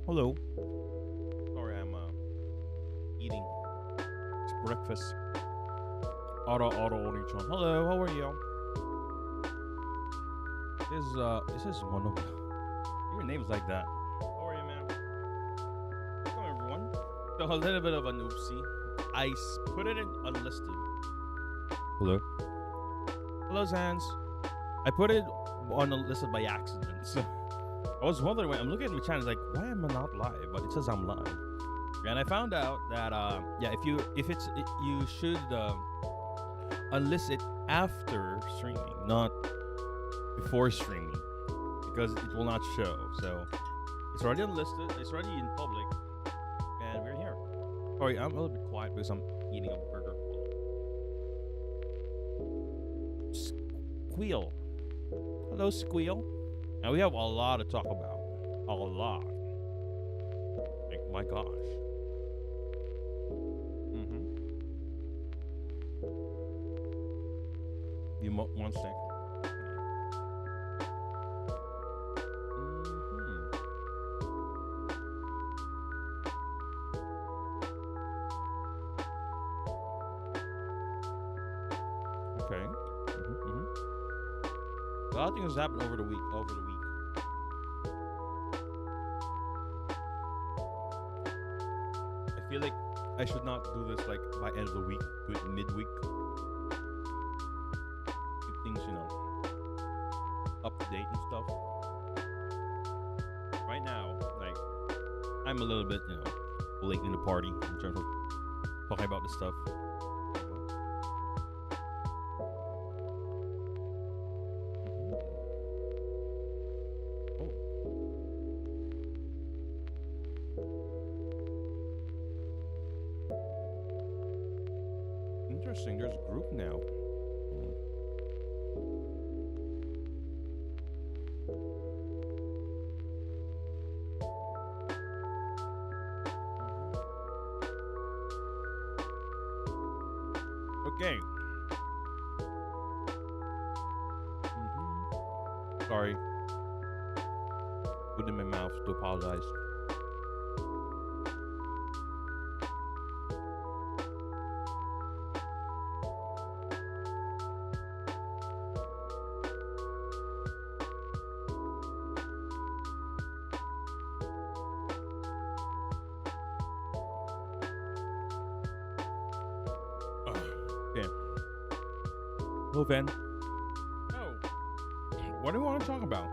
Hello. Sorry, I'm eating. It's breakfast. Auto orange on. Hello, how are you? This is one of your name's like that. How are you, man? Welcome everyone. So a little bit of an oopsie. Put it in unlisted. Hello. Hello, Sans. I put it on unlisted by accident. So I was wondering when I'm looking at my channel, like, why am I not live? But it says I'm live. And I found out that yeah, you should unlist it after streaming, not before streaming, because it will not show. So it's already unlisted, it's already in public, and we're here. Sorry, I'm a little bit quiet because I'm eating a burger. Squeal. Hello, Squeal. And we have a lot to talk about. A lot. Like, my gosh. Mm-hmm. One sec. Mm-hmm. Okay. Mm-hmm, mm-hmm. A lot of things happened over the week. I feel like I should not do this like by end of the week, do it midweek. Keep things, up to date and stuff. Right now, like, I'm a little bit, late in the party in terms of talking about this stuff. Interesting. There's a group now. Okay. Sorry. Put in my mouth to apologize. Hello, Van. Oh, what do you want to talk about?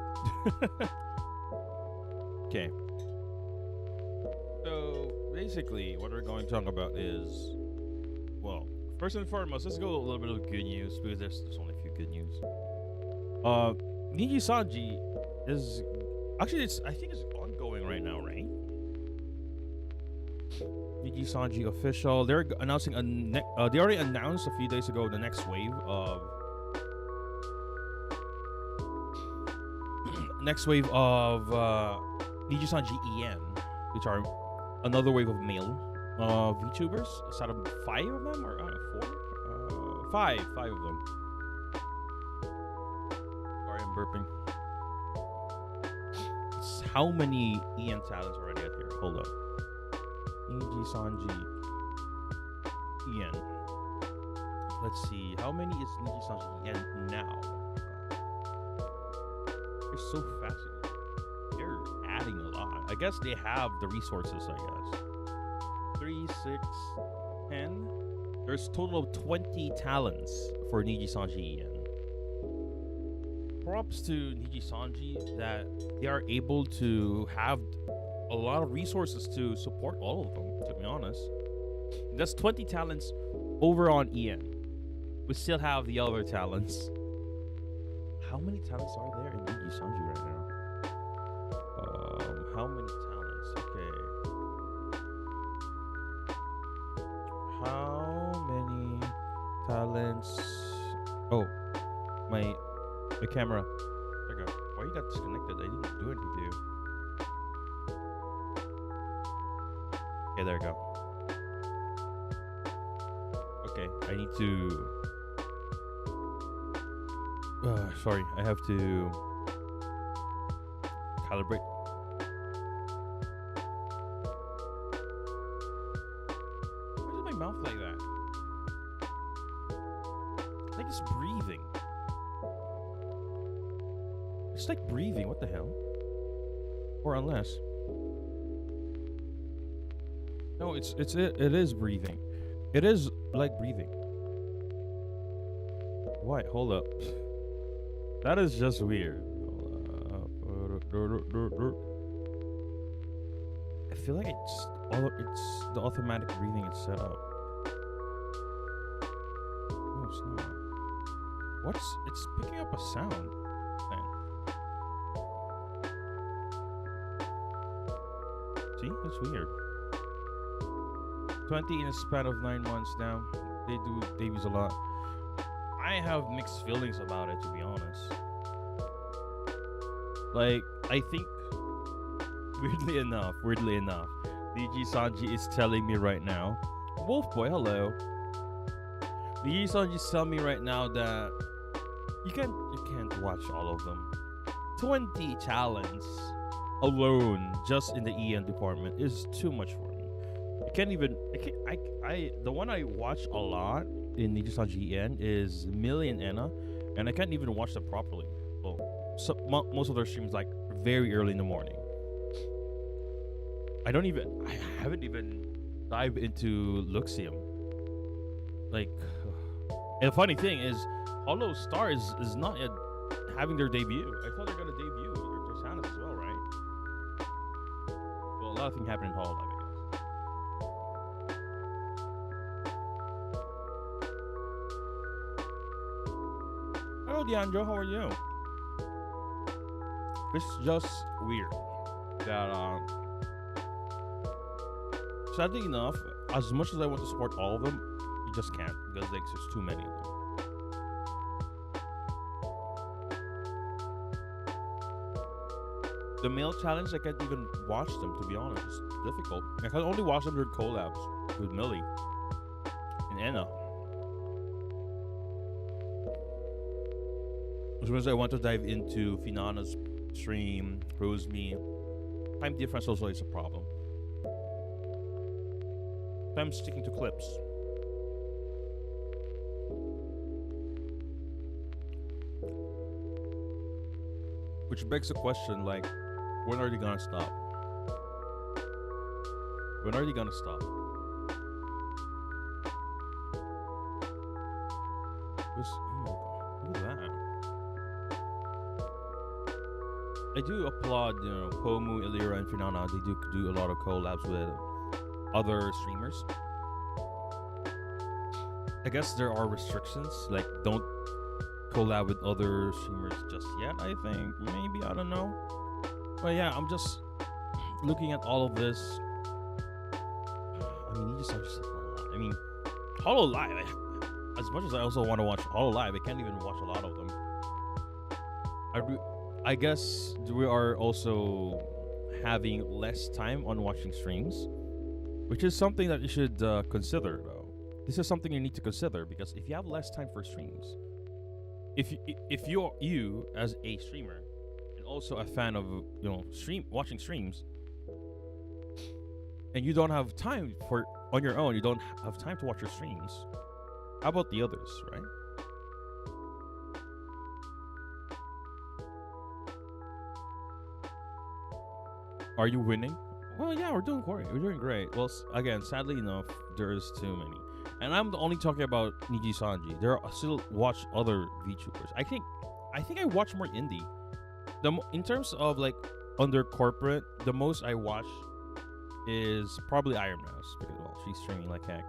Okay. So, basically, what we're going to talk about is, well, first and foremost, let's go a little bit of good news, because there's only a few good news. Niji Sanji is, actually, I think it's ongoing right now, right? Niji Sanji official. They're announcing they already announced a few days ago the next wave of Niji Sanji EN, which are another wave of male VTubers. Is out of 5 of them or 4? Five of them. Sorry, I'm burping. How many EN talents already out here? Hold up. Niji Sanji EN. Let's see. How many is Niji Sanji EN now? They're so fascinating. They're adding a lot. I guess they have the resources, I guess. 3, 6, 10. There's a total of 20 talents for Niji Sanji EN. Props to Niji Sanji that they are able to have a lot of resources to support all of them, to be honest. That's 20 talents over on EN. We still have the other talents. How many talents are there in Niji Sanji right now? How many talents? Okay. How many talents? Oh, my camera. There you go. Why you got disconnected? I didn't do anything to you. Okay, there you go. Okay, I need to. Sorry, I have to calibrate. It's like breathing. What the hell? Or unless. No, it is breathing. It is like breathing. What? Hold up. That is just weird. I feel like it's the automatic breathing is set up. No, it's not. It's picking up a sound then. See? That's weird. 20 in a span of 9 months now. They use a lot. I have mixed feelings about it, to be honest. Like, I think weirdly enough, DG Sanji is telling me right now. Wolf Boy, hello. DG Sanji is telling me right now that you can't watch all of them. 20 talents alone just in the EN department is too much for me. The one I watch a lot in Nijisan GN is Millie and Anna, and I can't even watch them properly. Well, most of their streams like very early in the morning. I haven't even dived into Luxium. Like, and the funny thing is, Hollow Star is not yet having their debut. I thought they're gonna debut their channels as well, right? Well, a lot of things happen in Hollow Live, I guess. Hello, Deandro. How are you? It's just weird that sadly enough, as much as I want to support all of them, you just can't because like there's too many of them. The male challenge, I can't even watch them, to be honest. It's difficult. I can only watch them during collabs with Millie and Anna. As much as I want to dive into Finana's stream, Roseme, time difference also is a problem. I'm sticking to clips. Which begs the question, like, when are they gonna stop? When are they gonna stop? Look at that. I do applaud, Pomu, Illyra, and Finana. They do a lot of collabs with other streamers. I guess there are restrictions, like don't collab with other streamers just yet, I think. Maybe, I don't know. But yeah, I'm just looking at all of this. I mean, I mean, Hollow Live, as much as I also want to watch Hollow Live, I can't even watch a lot of them. I guess we are also having less time on watching streams, which is something that you should consider, though. This is something you need to consider, because if you have less time for streams, if you as a streamer and also a fan of watching streams, and you don't have time on your own, you don't have time to watch your streams, how about the others, right? Are you winning? Well, yeah, we're doing great. We're doing great. Well, again, sadly enough, there's too many. And I'm only talking about Niji Sanji. There are still watch other VTubers. I think I watch more indie. In terms of like under corporate, the most I watch is probably Iron Mouse, because she's streaming like heck.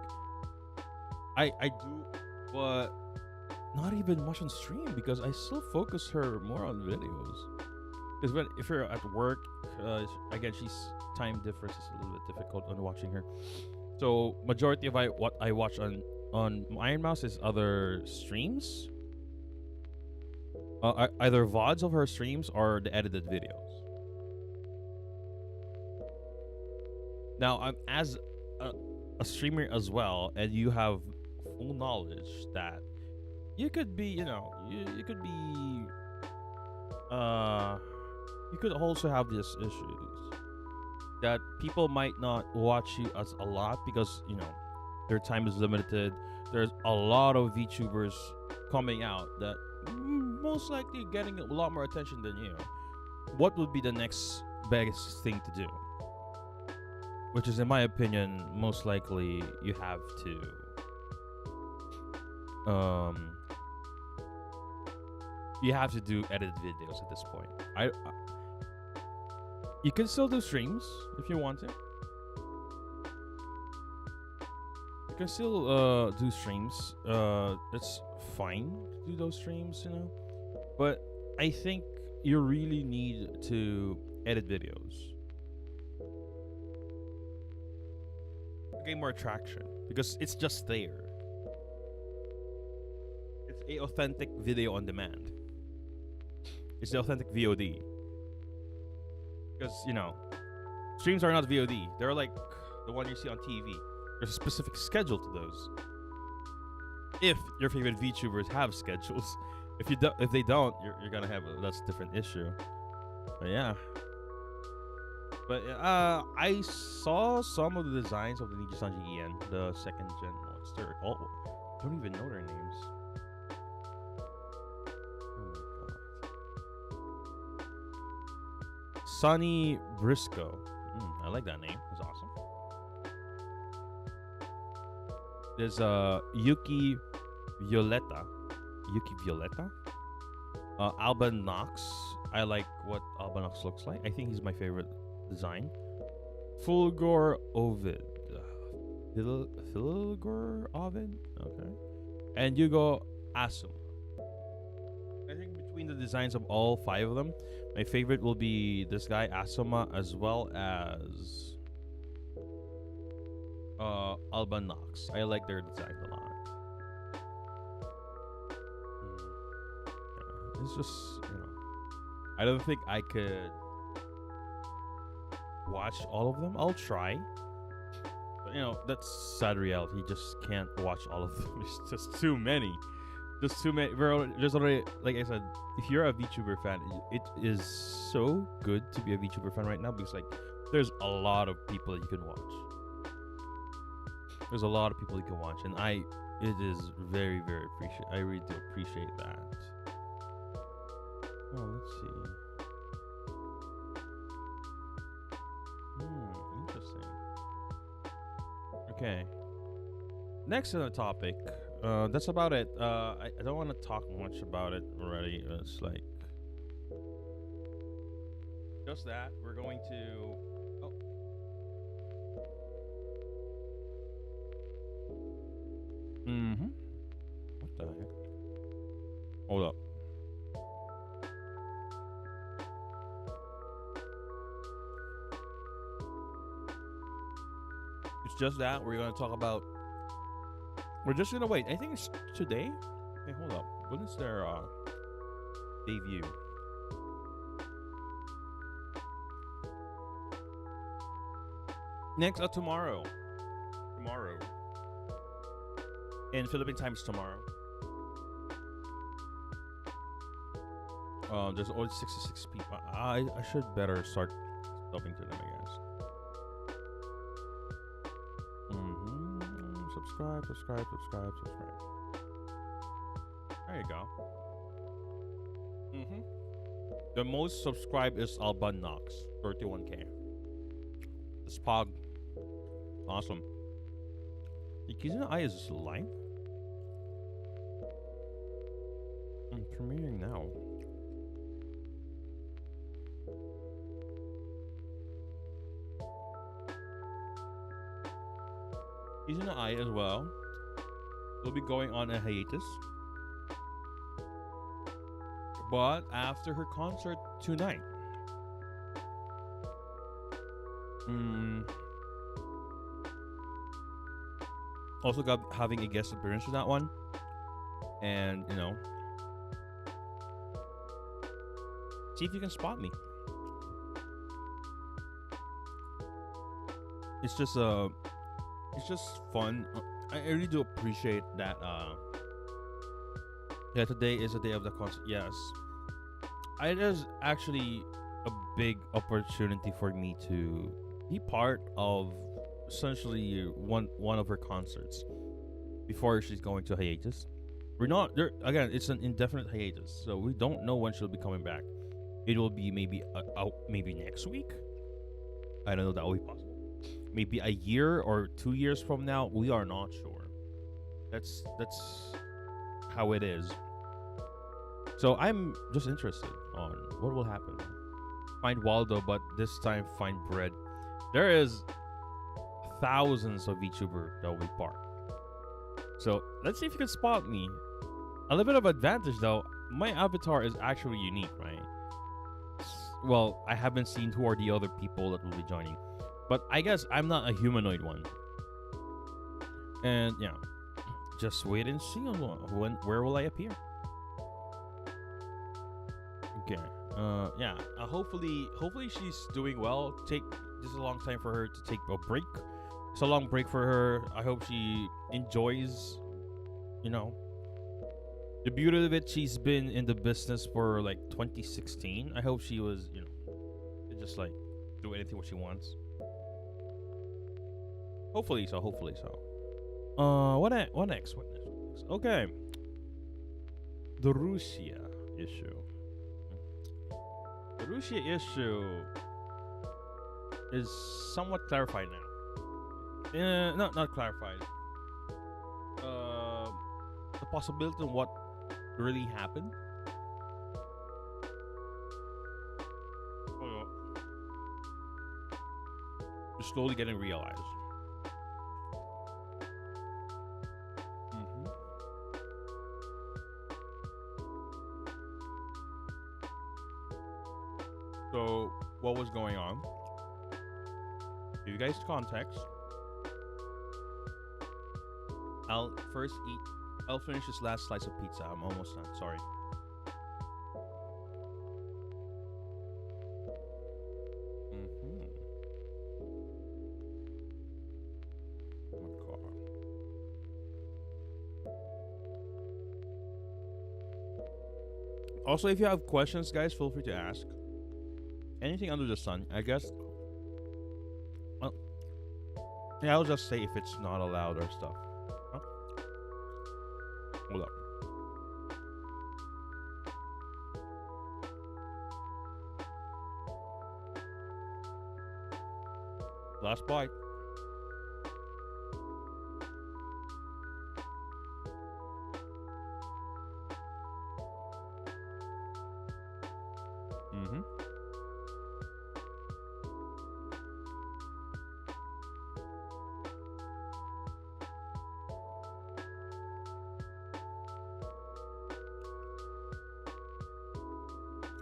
I do, but not even much on stream, because I still focus her more on videos. Because if you're at work, again, she's time difference is a little bit difficult on watching her. So majority of what I watch on Iron Mouse is other streams, either VODs of her streams or the edited videos. Now, I'm as a streamer as well, and you have full knowledge that you could be, you could be, you could also have these issues that people might not watch you as a lot because, their time is limited. There's a lot of VTubers coming out that most likely getting a lot more attention than you, what would be the next biggest thing to do? Which is, in my opinion, most likely you have to do edited videos at this point. You can still do streams if you want to. You can still do streams. It's fine to do those streams, But I think you really need to edit videos to gain more traction because it's just there. It's a authentic video on demand. It's the authentic VOD. Because, streams are not VOD. They're like the one you see on TV. There's a specific schedule to those. If your favorite VTubers have schedules. If they don't, you're gonna have that's a different issue. But yeah. But I saw some of the designs of the Nijisanji En, the second gen monster. Oh, I don't even know their names. Sonny Briscoe. I like that name. It's awesome. There's Yuki Violetta. Alban Knox. I like what Alban Knox looks like. I think he's my favorite design. Fulgor Ovid. Fulgor Ovid? Okay. And Yugo Asum. I think between the designs of all 5 of them, my favorite will be this guy Asuma as well as Alban Knox. I like their design a lot. It's just, I don't think I could watch all of them. I'll try. But, that's sad reality. You just can't watch all of them. It's just too many. There's too many. There's already, like I said, if you're a VTuber fan, it is so good to be a VTuber fan right now because, there's a lot of people that you can watch. There's a lot of people you can watch, and it is very, very appreciate. I really do appreciate that. Oh, let's see. Interesting. Okay. Next on the topic. That's about it. I don't want to talk much about it already. It's just that. We're going to. Oh. What the heck? Hold up. It's just that we're going to talk about. We're just gonna wait. I think it's today. Hey, hold up. When is their debut? Next, tomorrow. Tomorrow. In Philippine times tomorrow. There's only 66 people. I should better start talking to them, I guess. Subscribe. There you go. The most subscribed is Alban Knox, 31K. This Pog. Awesome. Kizuna Eye is live? I'm premiering now. Kizuna Eye as well will be going on a hiatus. But after her concert tonight. Also having a guest appearance for that one. And, see if you can spot me. It's just fun. I really do appreciate that. Yeah, today is the day of the concert. Yes, it is actually a big opportunity for me to be part of essentially one of her concerts before she's going to hiatus. We're not there again. It's an indefinite hiatus, so we don't know when she'll be coming back. It will be maybe out maybe next week. I don't know that will be possible. Maybe a year or 2 years from now. We are not sure. That's how it is. So I'm just interested on what will happen. Find Waldo, but this time find bread. There is thousands of VTuber that will be part. So let's see if you can spot me. A little bit of advantage though. My avatar is actually unique, right? Well, I haven't seen who are the other people that will be joining, but I guess I'm not a humanoid one. And yeah, just wait and see on where will I appear. Okay. Yeah. Hopefully she's doing well. This is a long time for her to take a break. It's a long break for her. I hope she enjoys. You know, the beauty of it. She's been in the business for like 2016. I hope she was, just like do anything what she wants. Hopefully so. Hopefully so. What next? What next? Okay. The Russia issue. The Russia issue is somewhat clarified now. Not clarified. The possibility of what really happened. Is slowly getting realized. So, what was going on? Give you guys context. I'll finish this last slice of pizza. I'm almost done. Sorry. Oh my God. Also, if you have questions, guys, feel free to ask. Anything under the sun, I guess. Well, yeah, I'll just say if it's not allowed or stuff. Huh? Hold up. Last bite.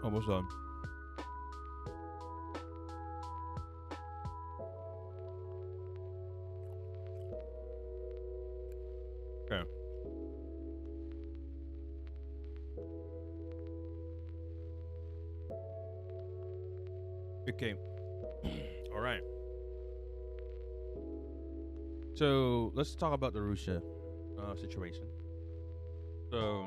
Almost done. Okay. Okay. All right. So let's talk about the Russia situation. So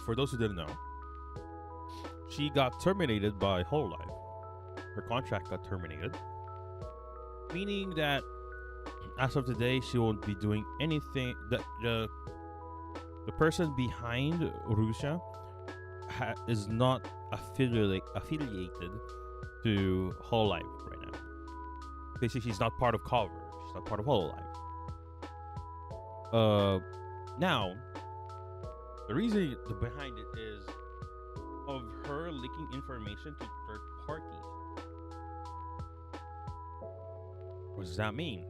for those who didn't know, she got terminated by Hololive. Her contract got terminated, meaning that as of today, she won't be doing anything. That the person behind Russia is not affiliated to Hololive right now. Basically, she's not part of Cover. She's not part of Hololive. Now, the reason behind it is of her leaking information to third parties. What does that mean?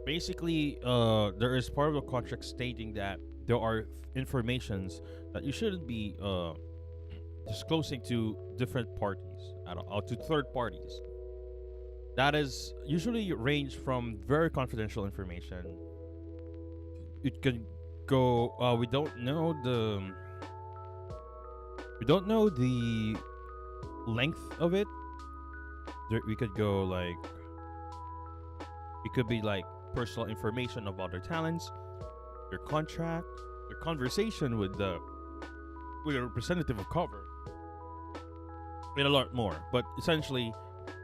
Basically, there is part of the contract stating that there are informations that you shouldn't be disclosing to different parties, to third parties. That is usually range from very confidential information. It can go. We don't know the length of it. We could go like. It could be like personal information of other talents, their contract, their conversation with a representative of Cover, and a lot more. But essentially,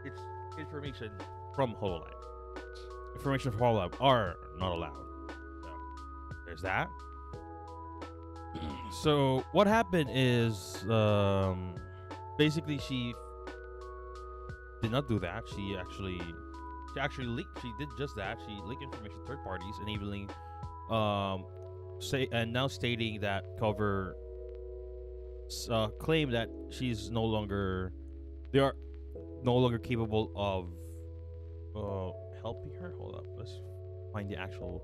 it's information from Hololive. Information from Hololive are not allowed. So there's that. So what happened is, basically she did not do that. She actually leaked. She did just that. She leaked information to third parties, enabling, um, say, and now stating that cover claim that she's no longer, they are no longer capable of helping her. Hold up, let's find the actual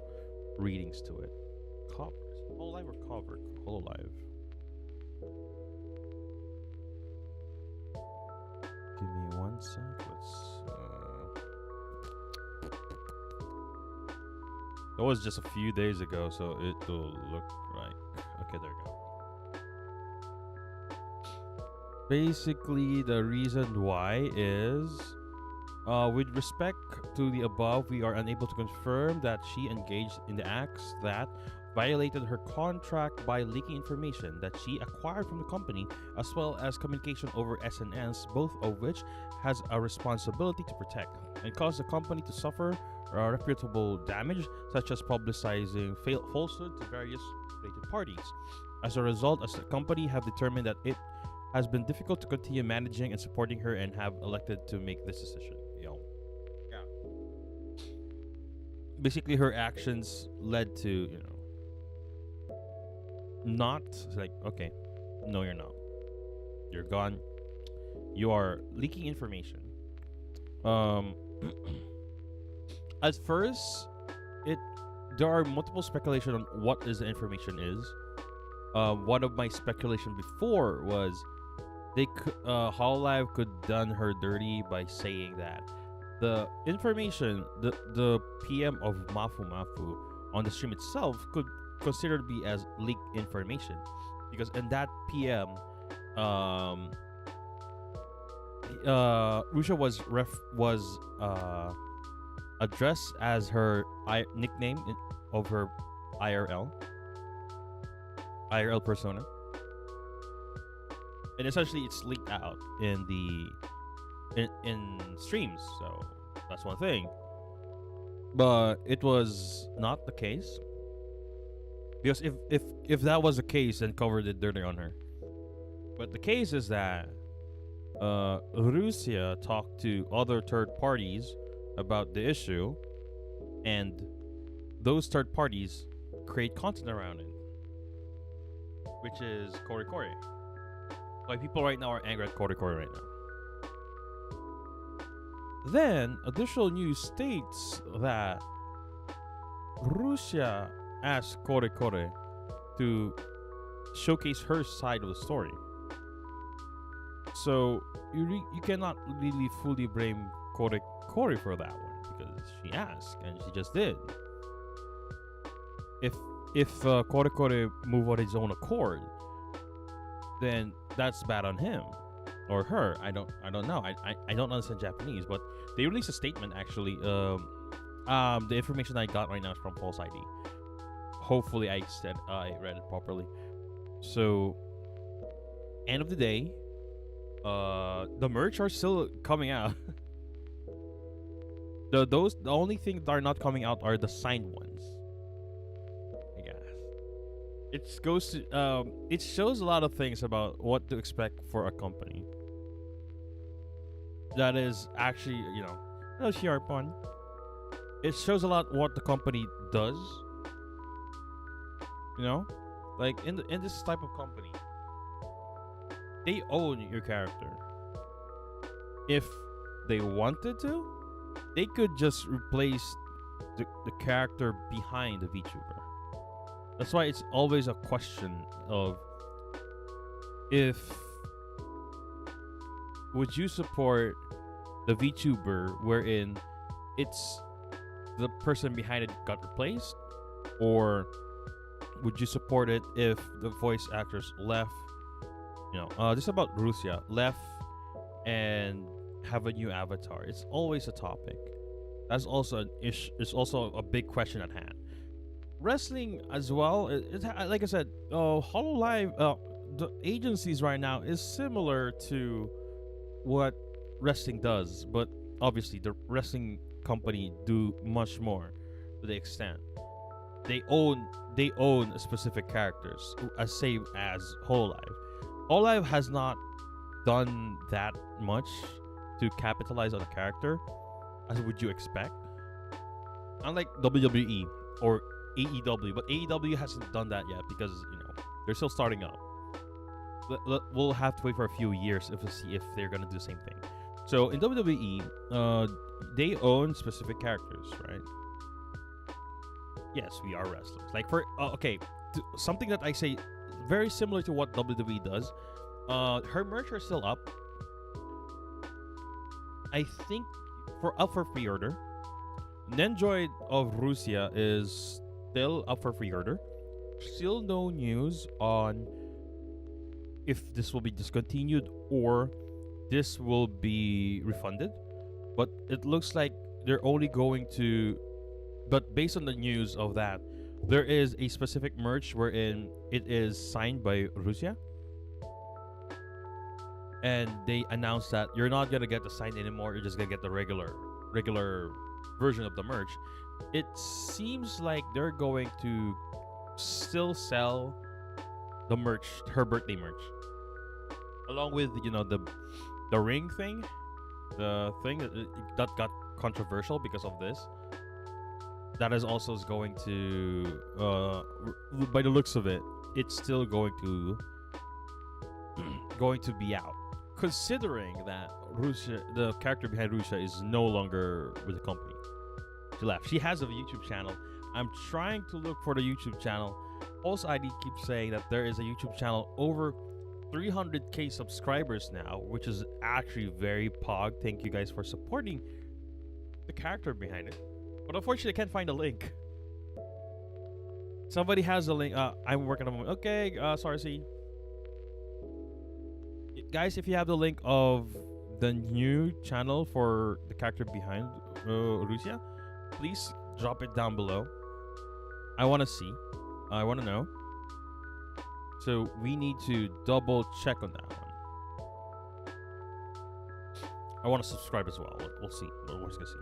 readings to it. Covers, Hololive or cover? Hololive. Give me one sec. That was just a few days ago, so it will look right. Okay, there we go. Basically, the reason why is, with respect to the above, we are unable to confirm that she engaged in the acts that violated her contract by leaking information that she acquired from the company, as well as communication over SNNs, both of which has a responsibility to protect, and caused the company to suffer reputable damage, such as publicizing falsehood to various related parties. As a result, as the company have determined that it has been difficult to continue managing and supporting her, and have elected to make this decision. Yeah. Basically, her actions led to, not like, okay, no, you're not. You're gone. You are leaking information. At first, there are multiple speculation on what is the information is. One of my speculation before was Hololive could done her dirty by saying that the information, the PM of Mafu Mafu on the stream itself could consider to be as leaked information, because in that PM, Rusha was addressed as her nickname of her IRL persona, and essentially it's leaked out in the in streams. So that's one thing, but it was not the case, because if that was the case, then covered it dirty on her. But the case is that Russia talked to other third parties about the issue, and those third parties create content around it, which is Kore Kore. Like, people right now are angry at Kore Kore right now. Then additional news states that Russia asked Kore Kore to showcase her side of the story. So you cannot really fully blame Kore for that one, because she asked and she just did. If Kore Kore move on his own accord, then that's bad on him or her. I don't know. I don't understand Japanese, but they released a statement actually. The information I got right now is from False ID. Hopefully I read it properly. So, end of the day, the merch are still coming out. The only thing that are not coming out are the signed ones, I guess. It shows a lot of things about what to expect for a company that is actually, no Sharpon. It shows a lot what the company does. Like in this type of company, they own your character. If they wanted to, they could just replace the character behind the VTuber. That's why it's always a question of, if would you support the VTuber wherein it's the person behind it got replaced, or would you support it if the voice actors left? This is about Russia left and have a new avatar. It's always a topic. That's also an issue. It's also a big question at hand. Wrestling as well. Like I said, Hololive, the agencies right now is similar to what wrestling does, but obviously the wrestling company do much more to the extent they own specific characters as same as Whole Life. Whole Life has not done that much to capitalize on a character as would you expect. Unlike WWE or AEW, but AEW hasn't done that yet because they're still starting up. We'll have to wait for a few years if we see if they're gonna do the same thing. So in WWE, they own specific characters, right? Yes, we are wrestlers. Like for okay, something that I say very similar to what WWE does. Her merch are still up. I think for up for pre-order. Nendroid of Russia is still up for pre-order. Still no news on if this will be discontinued or this will be refunded. But it looks like they're only going to. But based on the news of that, there is a specific merch wherein it is signed by Russia. And they announced that you're not gonna get the sign anymore. You're just gonna get the regular version of the merch. It seems like they're going to still sell the merch, her birthday merch, along with the ring thing, the thing that got controversial because of this. That is also going to, by the looks of it, it's still going to be out. Considering that Russia, the character behind Russia, is no longer with the company. She left. She has a YouTube channel. I'm trying to look for the YouTube channel. Pulse ID keeps saying that there is a YouTube channel over 300k subscribers now, which is actually very pog. Thank you guys for supporting the character behind it. But unfortunately, I can't find a link. Somebody has a link. I'm working on it. Okay, sorry, see. Guys, if you have the link of the new channel for the character behind Russia, please drop it down below. I want to see. I want to know. So we need to double check on that one. I want to subscribe as well. We'll see. We're just gonna see.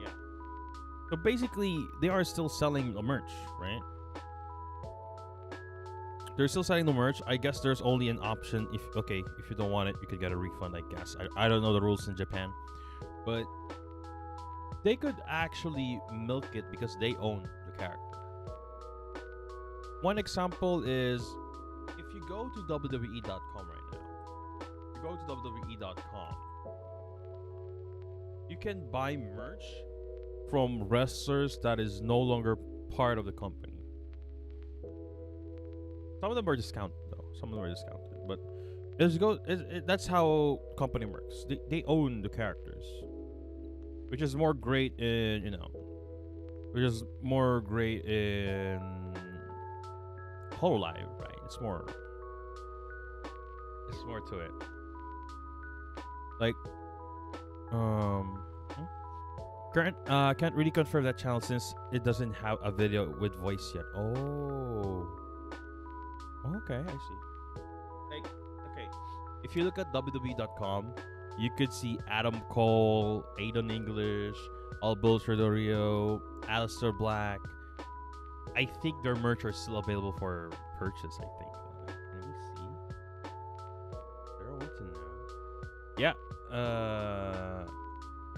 Yeah. So basically, they are still selling the merch, right? They're still selling the merch. I guess there's only an option if you don't want it, you could get a refund. I guess I don't know the rules in Japan, but they could actually milk it because they own the character. One example is if you go to WWE.com right now. If you go to WWE.com, you can buy merch from wrestlers that is no longer part of the company. Some of them are discounted though. Some of them are discounted, but that's how company works. They own the characters, which is more great in Whole Life, right? It's more to it. Like can't really confirm that channel since it doesn't have a video with voice yet. Oh. Okay, I see. Like, okay, if you look at WWE.com, you could see Adam Cole, Aiden English, Alberto Del Rio, Aleister Black. I think their merch are still available for purchase, I think. Let me see. They're waiting now. Yeah.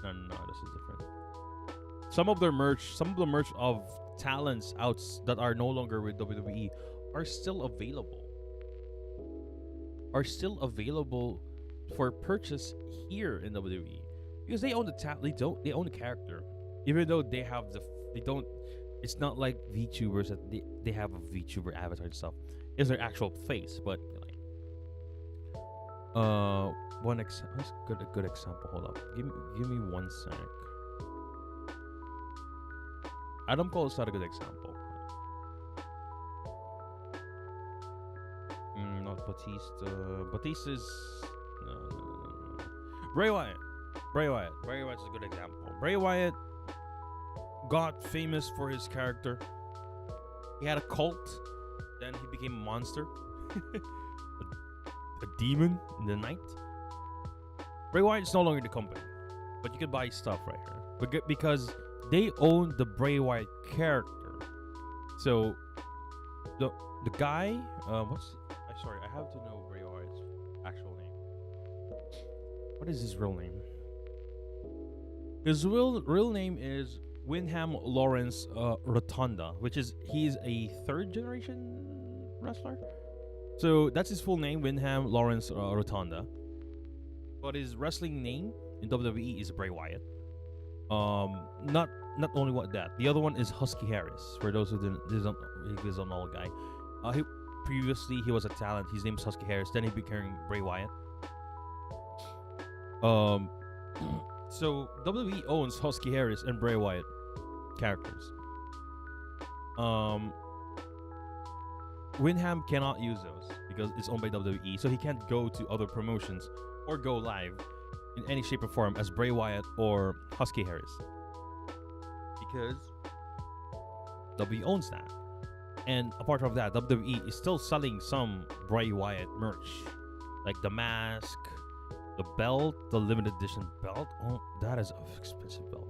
No, this is different. Some of the merch of talents outs that are no longer with WWE are still available. For purchase here in WWE because they own the they own the character, even though they don't. It's not like VTubers that they have a VTuber avatar and stuff. It's their actual face, but like, let's get a good example. Hold up, give me 1 sec. Adam Cole is not a good example. Not Batista. Batista's no. Bray Wyatt is a good example. Bray Wyatt got famous for his character. He had a cult, then he became a monster, a demon in the night. Bray Wyatt is no longer the company. but you can buy stuff right here because they own the Bray Wyatt character. So the the guy, what's? I'm sorry, I have to know Bray Wyatt's actual name. What is his real name? His real name is Wyndham Lawrence Rotunda, which is he's a third generation wrestler. So that's his full name, Wyndham Lawrence Rotunda. But his wrestling name in WWE is Bray Wyatt. Not only what that, the other one is Husky Harris. For those who didn't, he is an old guy. He previously he was a talent. His name is Husky Harris. Then he became Bray Wyatt. So WWE owns Husky Harris and Bray Wyatt characters. Wyndham cannot use those because it's owned by WWE, so he can't go to other promotions or go live in any shape or form as Bray Wyatt or Husky Harris because WWE owns that. And apart from that, WWE is still selling some Bray Wyatt merch, like the mask, the belt, the limited edition belt. Oh, that is an expensive belt.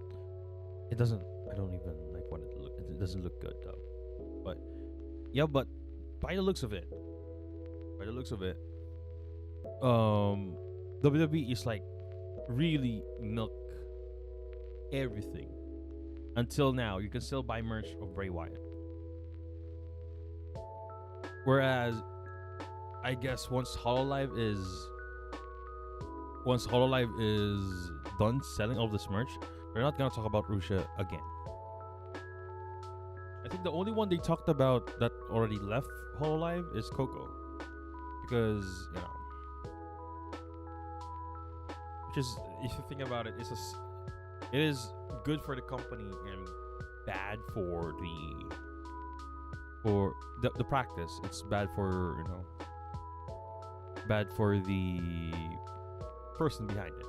It doesn't. I don't even like what it look. It doesn't look good though. But yeah, but by the looks of it, WWE is like really milk everything. Until now, you can still buy merch of Bray Wyatt. Whereas, I guess once Hololive is done selling all this merch, they're not gonna talk about Russia again. I think the only one they talked about that already left Hololive is Coco, because which is, if you think about it, it is good for the company and bad for the practice. It's bad for the person behind it.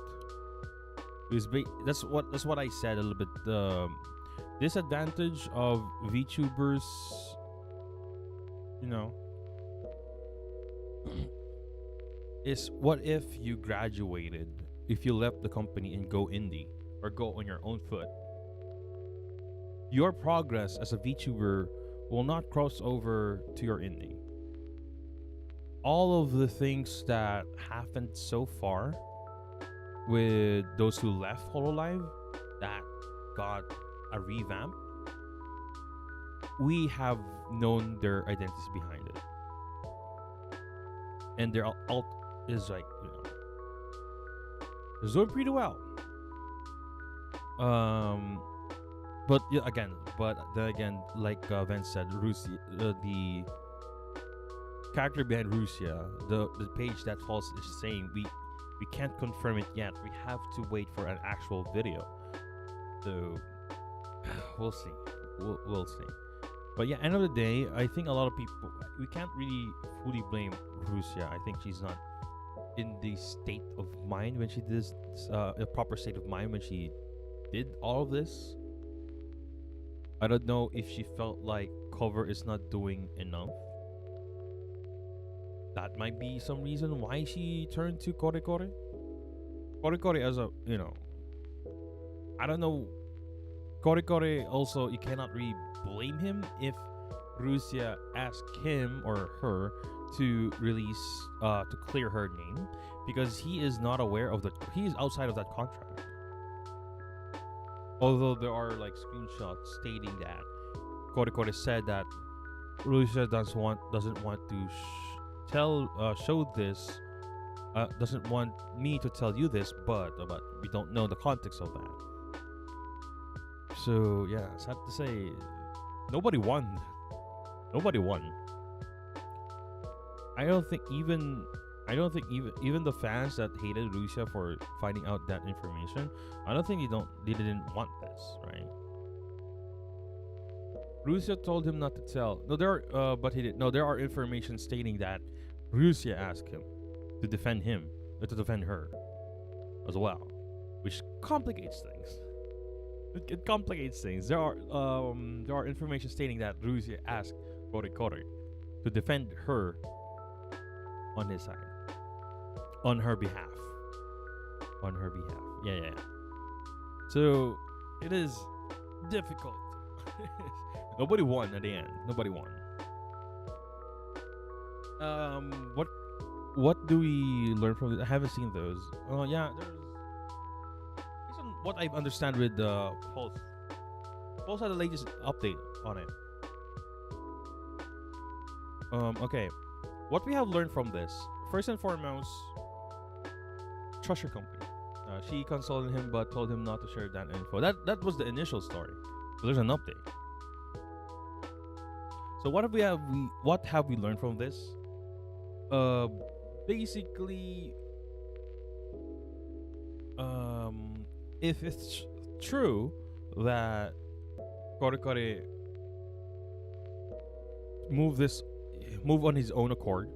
That's what I said a little bit. The disadvantage of VTubers, is what if you graduated, if you left the company and go indie or go on your own foot, your progress as a VTuber will not cross over to your indie. All of the things that happened so far with those who left Hololive that got a revamp, we have known their identities behind it. And their alt is like, it's doing pretty well. But then again, like Vince said, Russia, the character behind Russia, the page that falls is saying we can't confirm it yet. We have to wait for an actual video. So we'll see. We'll see. But yeah, end of the day, I think a lot of people, we can't really fully blame Russia. I think she's not in the state of mind when she did this, a proper state of mind when she did all of this. I don't know if she felt like cover is not doing enough. That might be some reason why she turned to Kore Kore. Kore Kore as a, I don't know. Kore Kore also, you cannot really blame him if Russia asked him or her to release, to clear her name, because he is not aware of he is outside of that contract. Although there are like screenshots stating that Kore Kore said that Russia doesn't want to show this, doesn't want me to tell you this, but we don't know the context of that. So yeah, sad to say, nobody won. I don't think even the fans that hated Russia for finding out that information, I don't think they didn't want this, right? Russia told him not to tell. No, but he did. No, there are information stating that Russia asked him to defend her as well, which complicates things. It complicates things. There are information stating that Russia asked Kore Kore to defend her on his side, on her behalf. Yeah. So it is difficult. Nobody won at the end. Nobody won. What do we learn from this? I haven't seen those. Oh yeah, based on what I understand with Pulse. Pulse had the latest update on it. Okay, what we have learned from this, first and foremost, trust your company. She consulted him but told him not to share that info. That was the initial story. So there's an update. So what have we learned from this? Basically, if it's true that Kore move on his own accord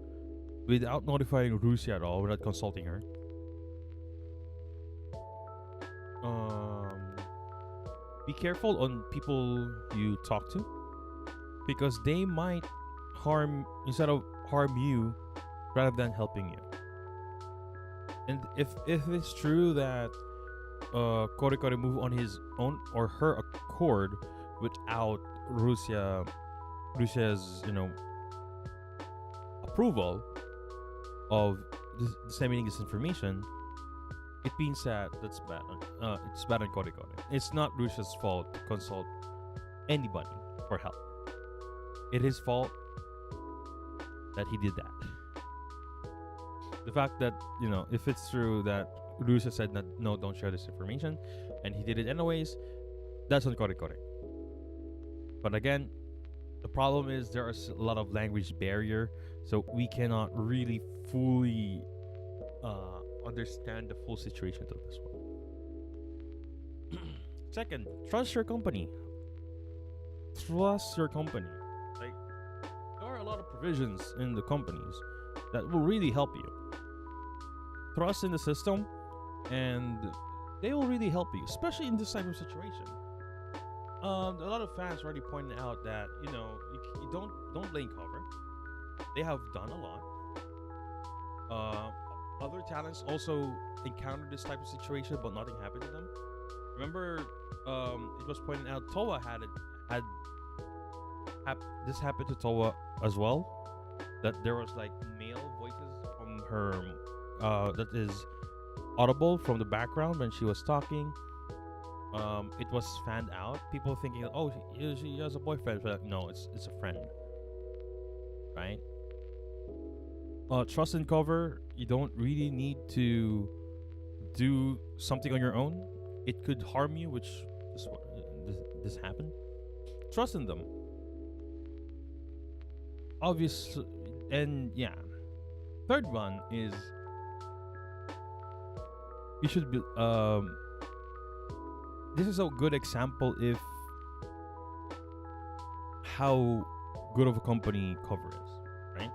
without notifying Rusia at all, without consulting her. Be careful on people you talk to, because they might harm you rather than helping you. And if it's true that Kore move on his own or her accord without Russia's approval of disseminating this information, it means that that's bad. It's bad on Kore. It's not Russia's fault to consult anybody for help. It is his fault that he did that. The fact that, if it's true that Russia said that no, don't share this information, and he did it anyways, that's on Kore. But again, the problem is there is a lot of language barrier, so we cannot really fully understand the full situation of this one. Second, trust your company. Trust your company. Like, there are a lot of provisions in the companies that will really help you. Trust in the system, and they will really help you, especially in this type of situation. A lot of fans already pointed out that you don't blame cover. They have done a lot. Other talents also encountered this type of situation, but nothing happened to them. Remember, it was pointed out Towa this happened to Towa as well. That there was like male voices from her that is audible from the background when she was talking. It was fanned out. People thinking, oh, she has a boyfriend. But no, it's a friend, right? Trust and cover. You don't really need to do something on your own. It could harm you, which is what this happened. Trust in them. Obvious, and yeah. Third one is you should be. This is a good example if how good of a company cover is, right?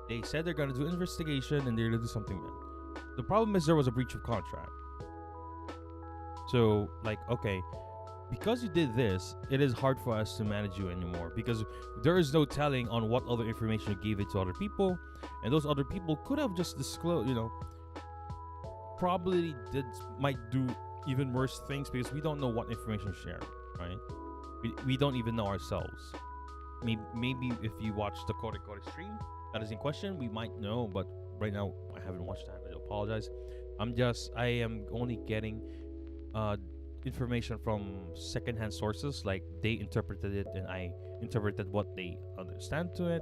They said they're gonna do investigation and they're gonna do something bad. The problem is there was a breach of contract. So, like, okay, because you did this, it is hard for us to manage you anymore because there is no telling on what other information you gave it to other people, and those other people could have just disclosed, probably might do even worse things because we don't know what information shared, right? We don't even know ourselves. Maybe if you watch the Kore stream that is in question, we might know, but right now I haven't watched that. I apologize. I am only getting information from secondhand sources, like they interpreted it and I interpreted what they understand to it.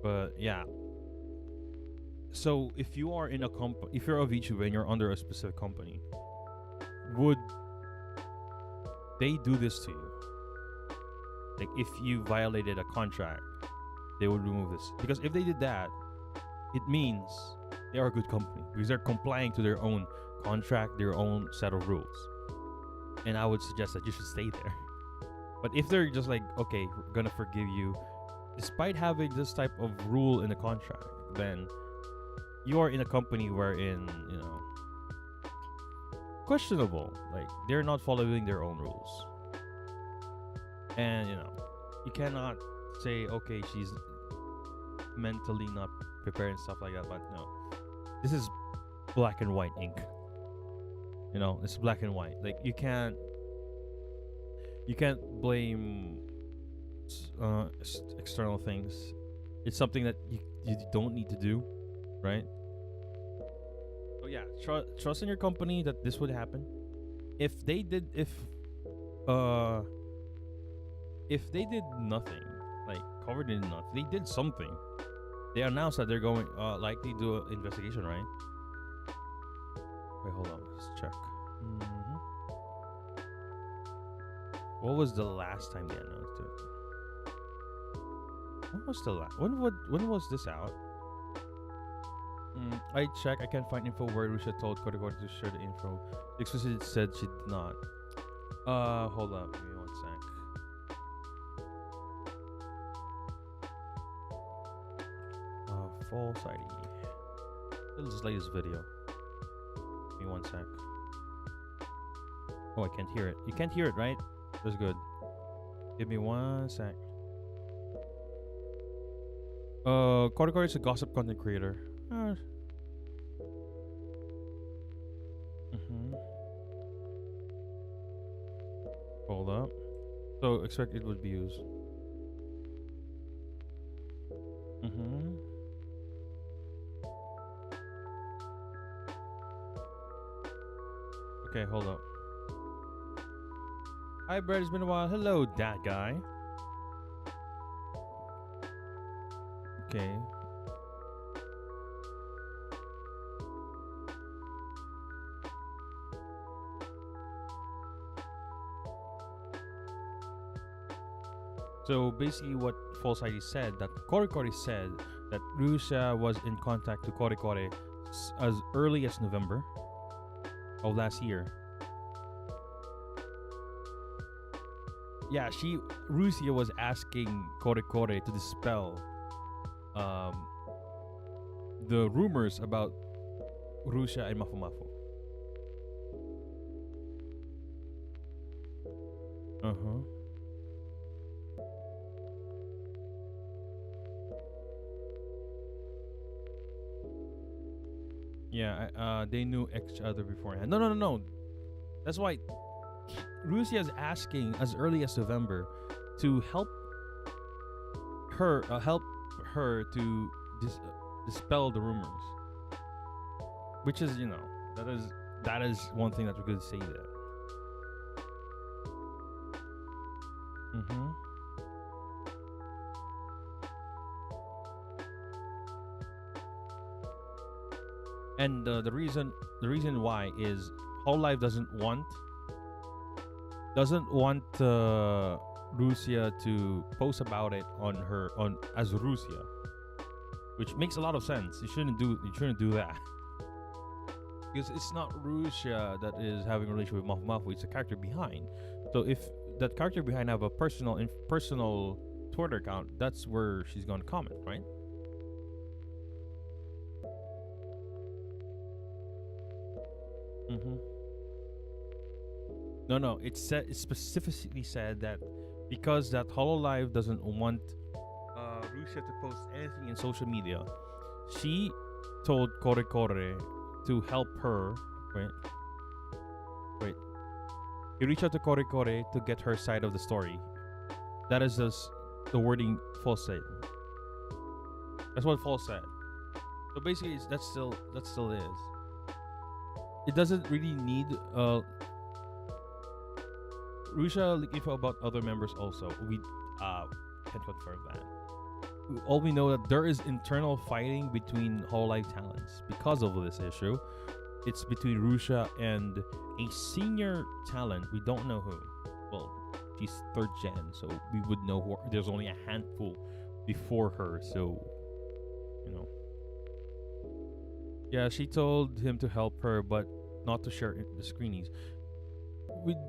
But yeah. So if you are in a if you're a VTuber and you're under a specific company, would they do this to you? Like if you violated a contract, they would remove this. Because if they did that, it means they are a good company because they're complying to their own contract, their own set of rules. And I would suggest that you should stay there. But if they're just like, okay, we're gonna forgive you, despite having this type of rule in the contract, then you are in a company wherein, questionable. Like, they're not following their own rules. And, you cannot say, okay, she's mentally not prepared and stuff like that. But no. This is black and white ink. You know, it's black and white. Like you can't blame external things. It's something that you don't need to do, right? So yeah, trust in your company that this would happen. If they did, uh if they did nothing, like covered in nothing, they did something. They announced that they're going likely do an investigation, right? Wait, hold on, let's check. hmm What was the last time they announced it? When was the last? When was this out? I check. I can't find info where Russia told Kodakori to share the info. The explicit said she did not. Hold up. Give me one sec. False ID. Let's just play this video. Give me one sec. Oh, I can't hear it. You can't hear it, right? That's good. Give me one sec. Kodakori is a gossip content creator. Hold up. So expect it would be used. Okay, hold up. Hi, Brad. It's been a while. Hello, that guy. Okay. So basically, what False ID said, that Korikori said that Russia was in contact to Korikori as early as November of last year. Yeah, Russia was asking Korikori to dispel the rumors about Russia and Mafu. Yeah, they knew each other beforehand. No. That's why Russia is asking as early as November to help her to dispel the rumors, which is that is one thing that we could say there. And the reason why is Hololive doesn't want Russia to post about it on as Russia, which makes a lot of sense. You shouldn't do that because it's not Russia that is having a relationship with Mafu. It's a character behind. So if that character behind have a personal Twitter account, that's where she's going to comment, right? No. It specifically said that because that Hololive doesn't want Russia to post anything in social media, she told Korikore to help her. Wait. He reached out to Korikore to get her side of the story. That is just the wording False said. That's what False said. So basically, that still is. It doesn't really need Russia leaked info about other members also. We can confirm that. All we know that there is internal fighting between Hololive talents because of this issue. It's between Russia and a senior talent. We don't know who. Well, she's 3rd gen, so we would know who. There's only a handful before her, so Yeah, she told him to help her, but not to share the screenings.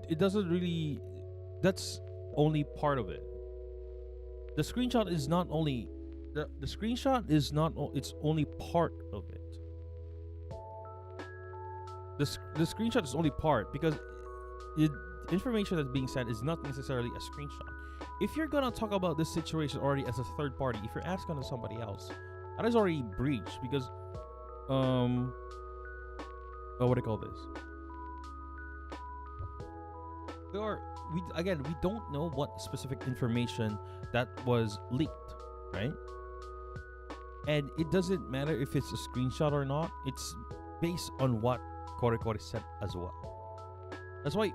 It doesn't really. That's only part of it. The screenshot is not only. The screenshot is not. It's only part of it. The screenshot is only part because the information that's being sent is not necessarily a screenshot. If you're gonna talk about this situation already as a third party, if you're asking to somebody else, that is already breached because what do I call this? or we don't know what specific information that was leaked, right? And it doesn't matter if it's a screenshot or not. It's based on what Kore Kore said as well. That's why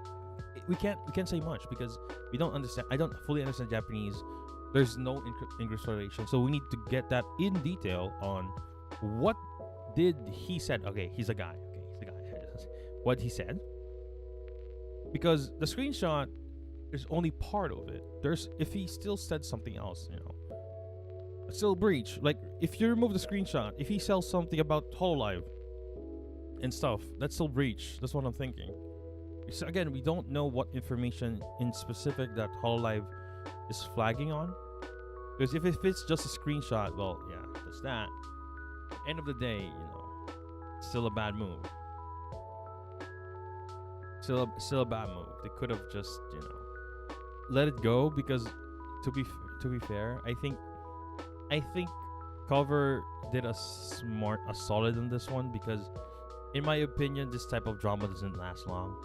we can't say much because we don't understand. I don't fully understand Japanese. There's no English translation, so we need to get that in detail on what did he said. Okay, he's a guy. Okay, he's the guy. What he said, because the screenshot is only part of it. There's if he still said something else, still breach. Like if you remove the screenshot, if he sells something about Hololive and stuff, that's still breach. That's what I'm thinking. So again, we don't know what information in specific that Hololive is flagging on. Because if it's just a screenshot, well, yeah, that's that. End of the day, still a bad move. Still a bad move. They could have just, let it go because, to be fair, I think Cover did a solid on this one because, in my opinion, this type of drama doesn't last long.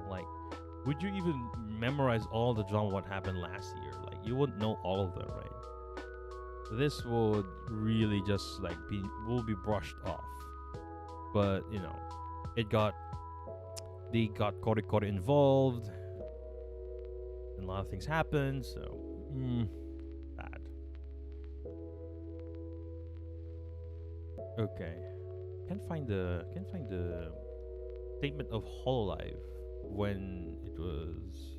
Like, would you even memorize all the drama what happened last year? Like, you wouldn't know all of them, right? This would really just will be brushed off. But they got Kore involved, and a lot of things happened. So bad. Okay, can't find the statement of Hololive when it was.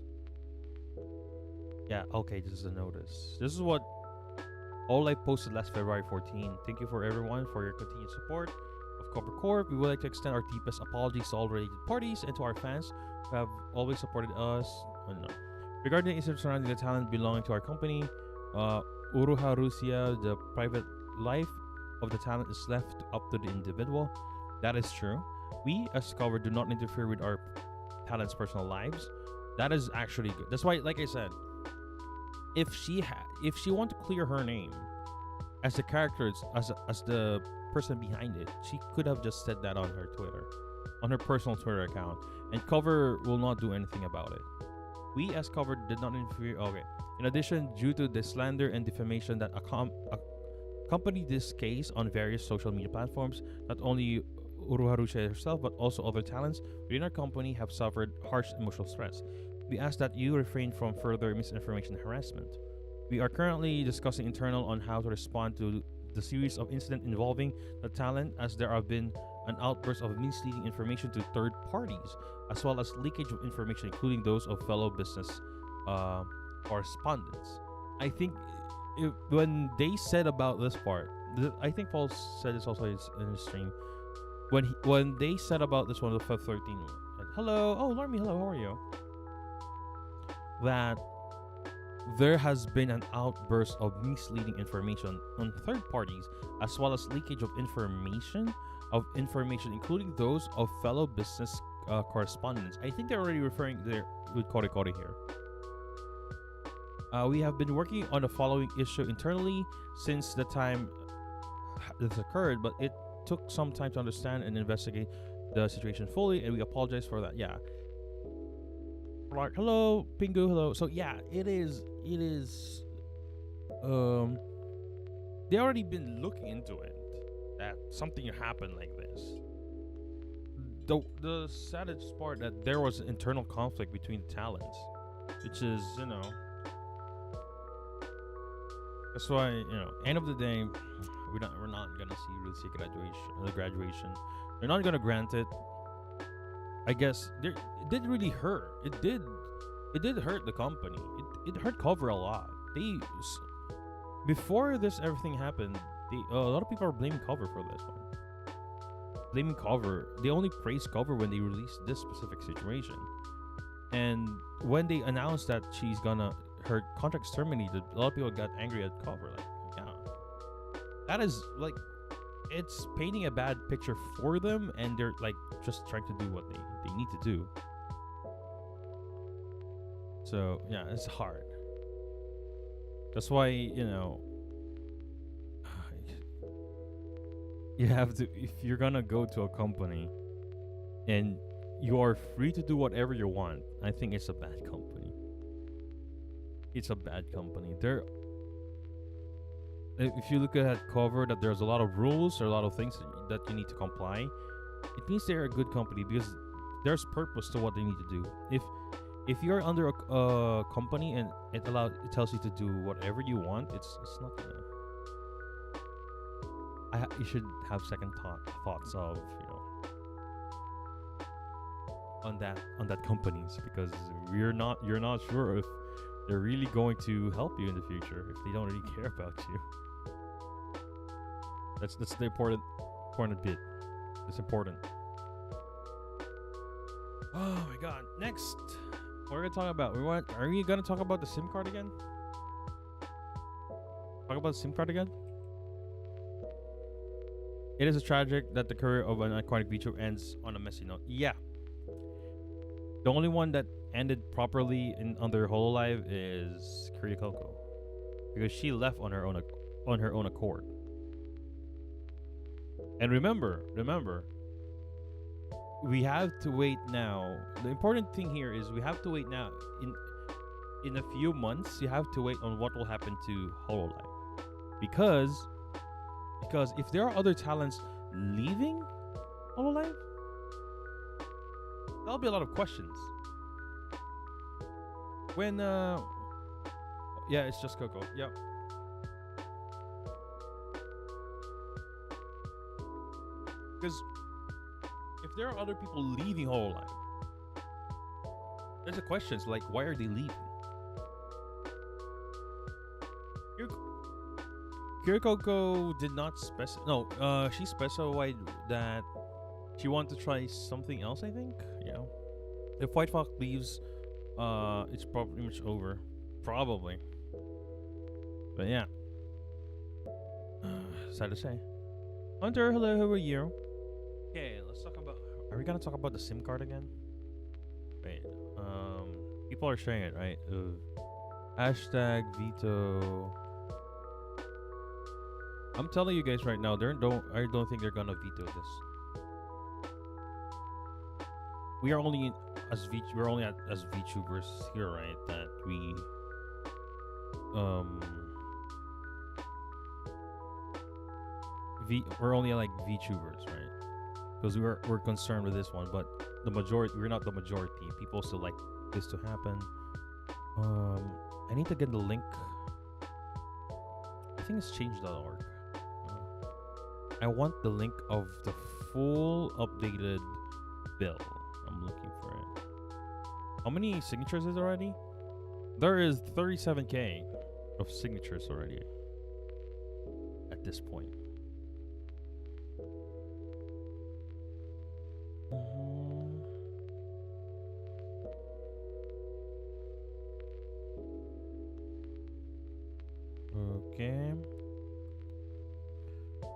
Yeah, okay, this is a notice. This is what Hololive posted last February 14. Thank you for everyone for your continued support of Copper Corp. We would like to extend our deepest apologies to all related parties and to our fans who have always supported us. Oh, no. Regarding the incident surrounding the talent belonging to our company, Uruha Rusia, the private life of the talent is left up to the individual. That is true. We, as Cover, do not interfere with our talent's personal lives. That is actually good. That's why, like I said, if she want to clear her name as the character, as the person behind it, she could have just said that on her Twitter, on her personal Twitter account, and Cover will not do anything about it. We, as Cover, did not interfere. Okay. In addition, due to the slander and defamation that accompanied this case on various social media platforms, not only Uruharusha herself, but also other talents within our company have suffered harsh emotional stress. We ask that you refrain from further misinformation and harassment. We are currently discussing internal on how to respond to the series of incidents involving the talent, as there have been an outburst of misleading information to third parties, as well as leakage of information, including those of fellow business correspondents. I think when they said about this part, I think Paul said this also in his stream. When they said about this one, the 513, hello, Larmy, hello, how are you? That there has been an outburst of misleading information on third parties, as well as leakage of information, including those of fellow business correspondents. I think they're already referring there with Kore Kore here. We have been working on the following issue internally since the time this occurred, but it took some time to understand and investigate the situation fully, and we apologize for that. Yeah. Hello, Pingu. Hello. So yeah, it is. They already been looking into it. That something happened like this. The saddest part that there was an internal conflict between the talents, which is that's why end of the day, we're not gonna see Ruth's graduation. They're not gonna grant it. I guess it did really hurt. It did hurt the company. It hurt Cover a lot. Before this everything happened, a lot of people are blaming Cover for this one. Blaming Cover. They only praised Cover when they released this specific situation. And when they announced that her contract's terminated, a lot of people got angry at Cover. Like, yeah, that is like, it's painting a bad picture for them, and they're like just trying to do what they need to do. So yeah, it's hard. That's why you have to, if you're gonna go to a company and you are free to do whatever you want, I think it's a bad company. It's a bad company. There, if you look at that cover, that there's a lot of rules or a lot of things that you need to comply. It means they're a good company because there's purpose to what they need to do. If you're under a company and it tells you to do whatever you want, it's not gonna. You should have second thoughts of on that companies, because you're not sure if they're really going to help you in the future if they don't really care about you. That's the important bit. It's important. Oh my god. Next, what are we gonna talk about? Are we gonna talk about the SIM card again? Talk about the SIM card again? It is a tragic that the career of an iconic VTuber ends on a messy note. Yeah. The only one that ended properly under Hololive is Korea Coco, because she left on her own accord. And remember, we have to wait now. The important thing here is we have to wait now. In a few months, you have to wait on what will happen to Hololive, because if there are other talents leaving Hololive, there'll be a lot of questions. When yeah, it's just Coco. Yep. Because if there are other people leaving Hololive, there's a questions like, why are they leaving? Kirikoko did not specify. No, she specified that she wanted to try something else, I think. Yeah. If White Fox leaves, it's probably much over. Probably. But yeah. Sad to say. Hunter, hello, how are you? Okay, let's talk about. Are we gonna talk about the SIM card again? Wait. People are sharing it, right? Hashtag veto. I'm telling you guys right now, I don't think they're gonna veto this. We are only as VTubers here, right? That we're only like VTubers, right? Because we're concerned with this one, but we're not the majority. People still like this to happen. I need to get the link. I think it's change.org. I want the link of the full updated bill. I'm looking for it. How many signatures is already? There is 37k of signatures already at this point. Okay.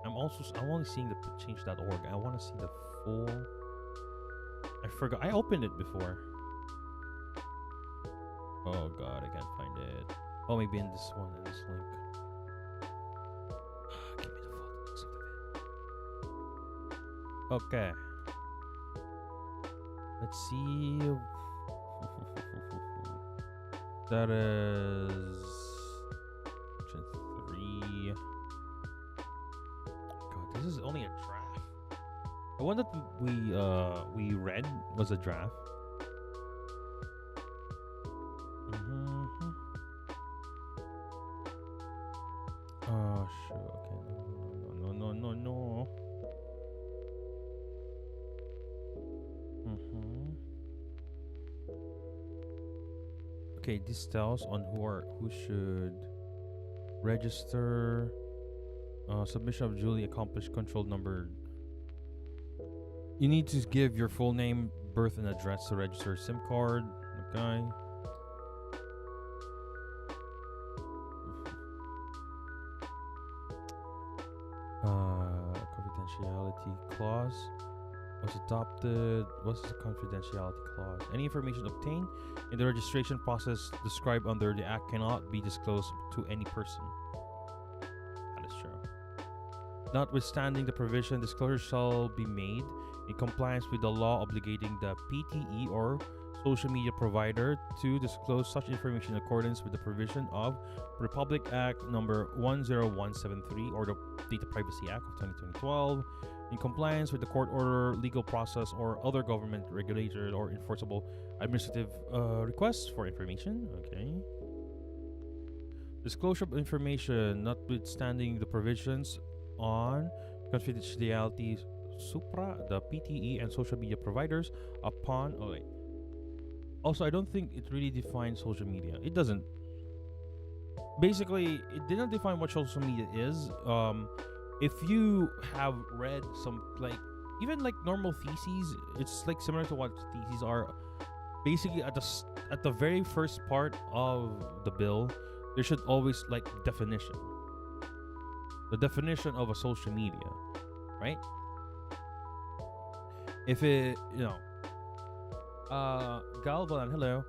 I'm only seeing the change.org. I want to see the full. I forgot. I opened it before. Oh god, I can't find it. Oh, maybe in this one, in this link. Give me the photos of it. Okay. Let's see. That is option 3. God, this is only a draft. The one that we read was a draft. Oh shoot! Okay, no. Okay, this tells on who should register. Submission of duly accomplished control number. You need to give your full name, birth, and address to register a SIM card. Okay. Confidentiality clause was adopted. What's the confidentiality clause? Any information obtained in the registration process described under the Act cannot be disclosed to any person. That is true. Notwithstanding the provision, disclosure shall be made in in compliance with the law obligating the PTE or social media provider to disclose such information in accordance with the provision of Republic Act number 10173 or the Data Privacy Act of 2012, in compliance with the court order, legal process, or other government regulated or enforceable administrative requests for information. Okay. Disclosure of information, notwithstanding the provisions on confidentiality supra the PTE and social media providers upon. Oh wait. Also, I don't think it really defines social media. It doesn't. Basically, it didn't define what social media is. If you have read some like even like normal theses, it's like similar to what theses are. Basically, at the very first part of the bill, there should always like definition. The definition of a social media, right? If it, Galvan, hello.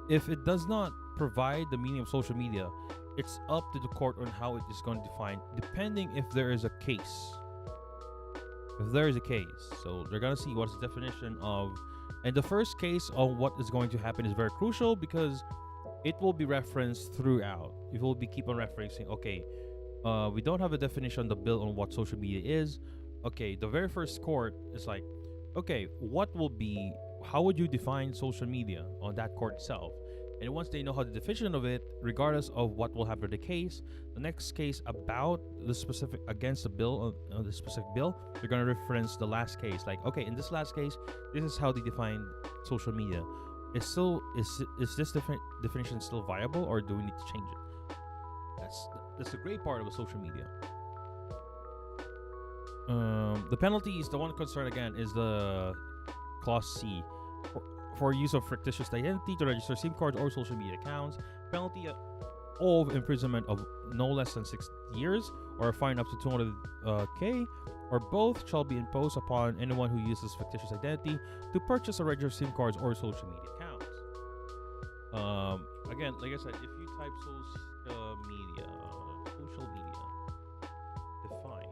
If it does not provide the meaning of social media, it's up to the court on how it is going to define, depending if there is a case. If there is a case, so they're gonna see what's the definition of, and the first case on what is going to happen is very crucial because it will be referenced throughout. It will be keep on referencing. Okay, we don't have a definition on the bill on what social media is. Okay, the very first court is like, okay, how would you define social media on that court itself? And once they know how the definition of it, regardless of what will happen to the case, the next case about the specific against the bill on the specific bill, they're gonna reference the last case. Like, okay, in this last case, this is how they define social media. Is this definition still viable, or do we need to change it? That's the great part of a social media. The penalties, the one concern again is the clause C. For use of fictitious identity to register SIM cards or social media accounts, penalty of imprisonment of no less than 6 years or a fine up to 200K or both shall be imposed upon anyone who uses fictitious identity to purchase or register SIM cards or social media accounts. Again, like I said, if you type social media, define.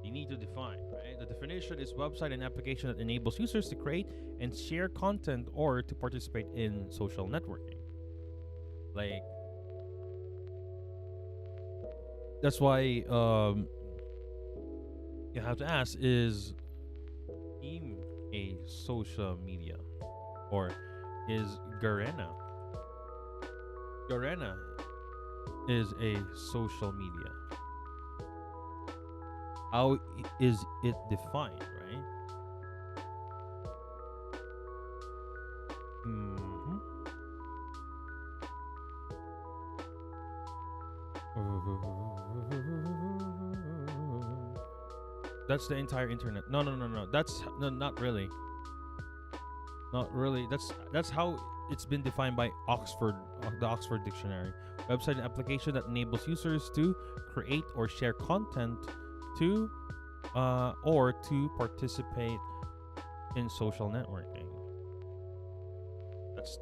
You need to define, right? The definition is website and application that enables users to create and share content or to participate in social networking. Like, that's why you have to ask, is Team a social media, or is Garena is a social media? How is it defined, right? That's the entire internet. No. That's not really. Not really. That's how it's been defined by Oxford, the Oxford Dictionary. Website and application that enables users to create or share content to or to participate in social networking.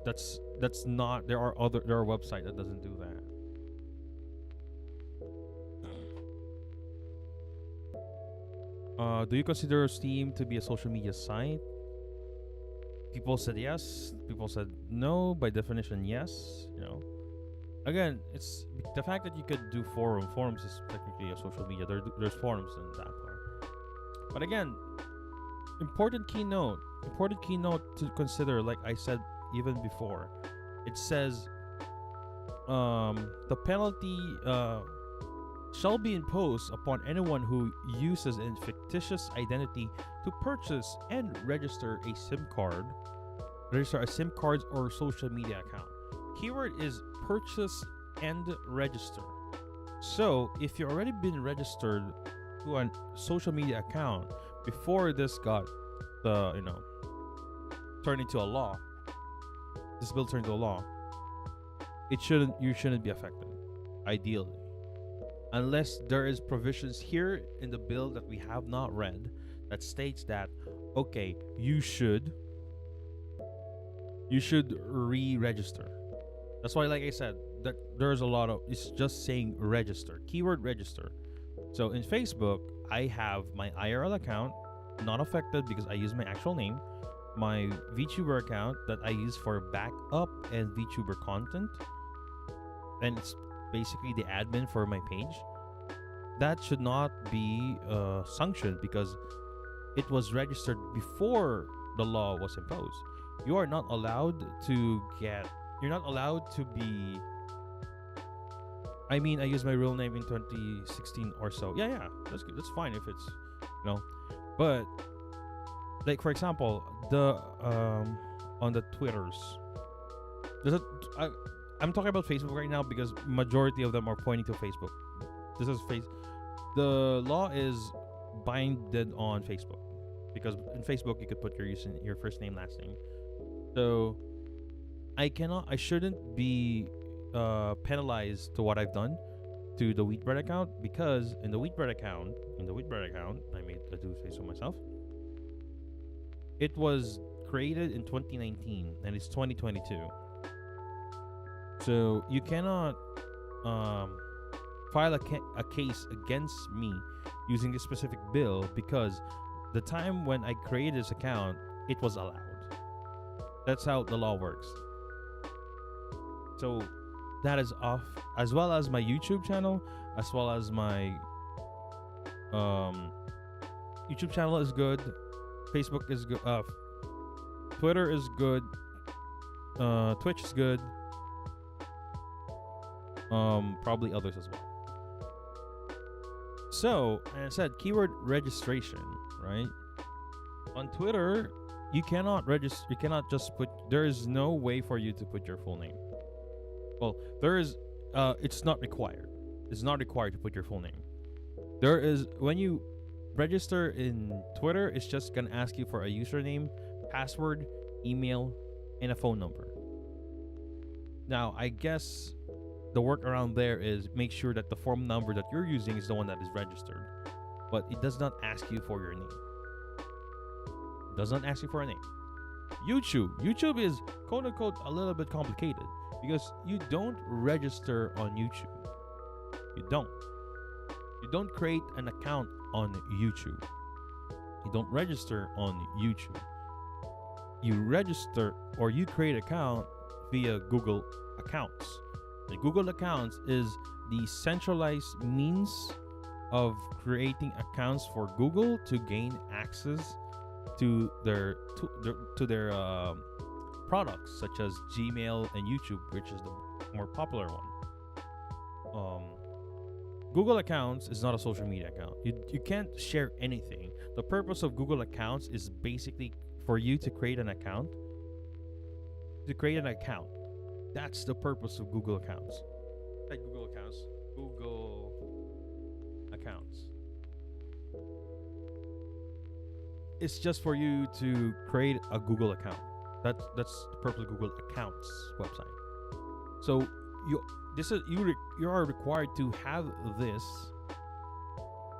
That's not. There are websites that doesn't do that. Do you consider Steam to be a social media site? People said yes. People said no. By definition, yes. Again, it's the fact that you could do forums. Forums is technically a social media. There's forums in that part. But again, important keynote to consider. Like I said even before, it says the penalty shall be imposed upon anyone who uses a fictitious identity to purchase and register a SIM card or social media account. Keyword is purchase and register. So if you've already been registered to a social media account before this got turned into a law, this bill turned into a law, you shouldn't be affected, ideally. Unless there is provisions here in the bill that we have not read that states that, okay, you should re-register. That's why, like I said, that there's a lot of, it's just saying register, keyword register. So in Facebook, I have my IRL account not affected because I use my actual name. My VTuber account that I use for backup and VTuber content, and it's basically the admin for my page. That should not be sanctioned because it was registered before the law was imposed. You are not allowed to get. You're not allowed to be. I mean, I used my real name in 2016 or so. Yeah, yeah, that's good. That's fine if it's, you know, but like for example, the on the Twitters, there's a. I, I'm talking about Facebook right now because majority of them are pointing to Facebook. This is face. The law is binded on Facebook because in Facebook you could put your first name, last name. So I shouldn't be penalized to what I've done to the WheatBread account because in the WheatBread account, I do say so myself. It was created in 2019 and it's 2022. So you cannot file a case against me using this specific bill because the time when I created this account, it was allowed. That's how the law works. So that is off, as well as my YouTube channel, as well as my YouTube channel is good. Facebook is good. Twitter is good. Twitch is good. Probably others as well. So, as I said, keyword registration, right? On Twitter, you cannot register. You cannot just put. There is no way for you to put your full name. Well, there is. It's not required. It's not required to put your full name. There is when you register in Twitter, it's just gonna ask you for a username, password, email, and a phone number. Now, I guess the workaround there is make sure that the phone number that you're using is the one that is registered, but it does not ask you for your name. It does not ask you for a name. YouTube is quote unquote a little bit complicated because you don't register on YouTube. You don't create an account on YouTube. You don't register on YouTube. You register or you create an account via Google Accounts. The Google Accounts is the centralized means of creating accounts for Google to gain access to their products such as Gmail and YouTube, which is the more popular one. Google Accounts is not a social media account. You can't share anything. The purpose of Google Accounts is basically for you to create an account. That's the purpose of Google Accounts. Like Google Accounts. It's just for you to create a Google account. That's the purpose of Google Accounts website. So you are required to have this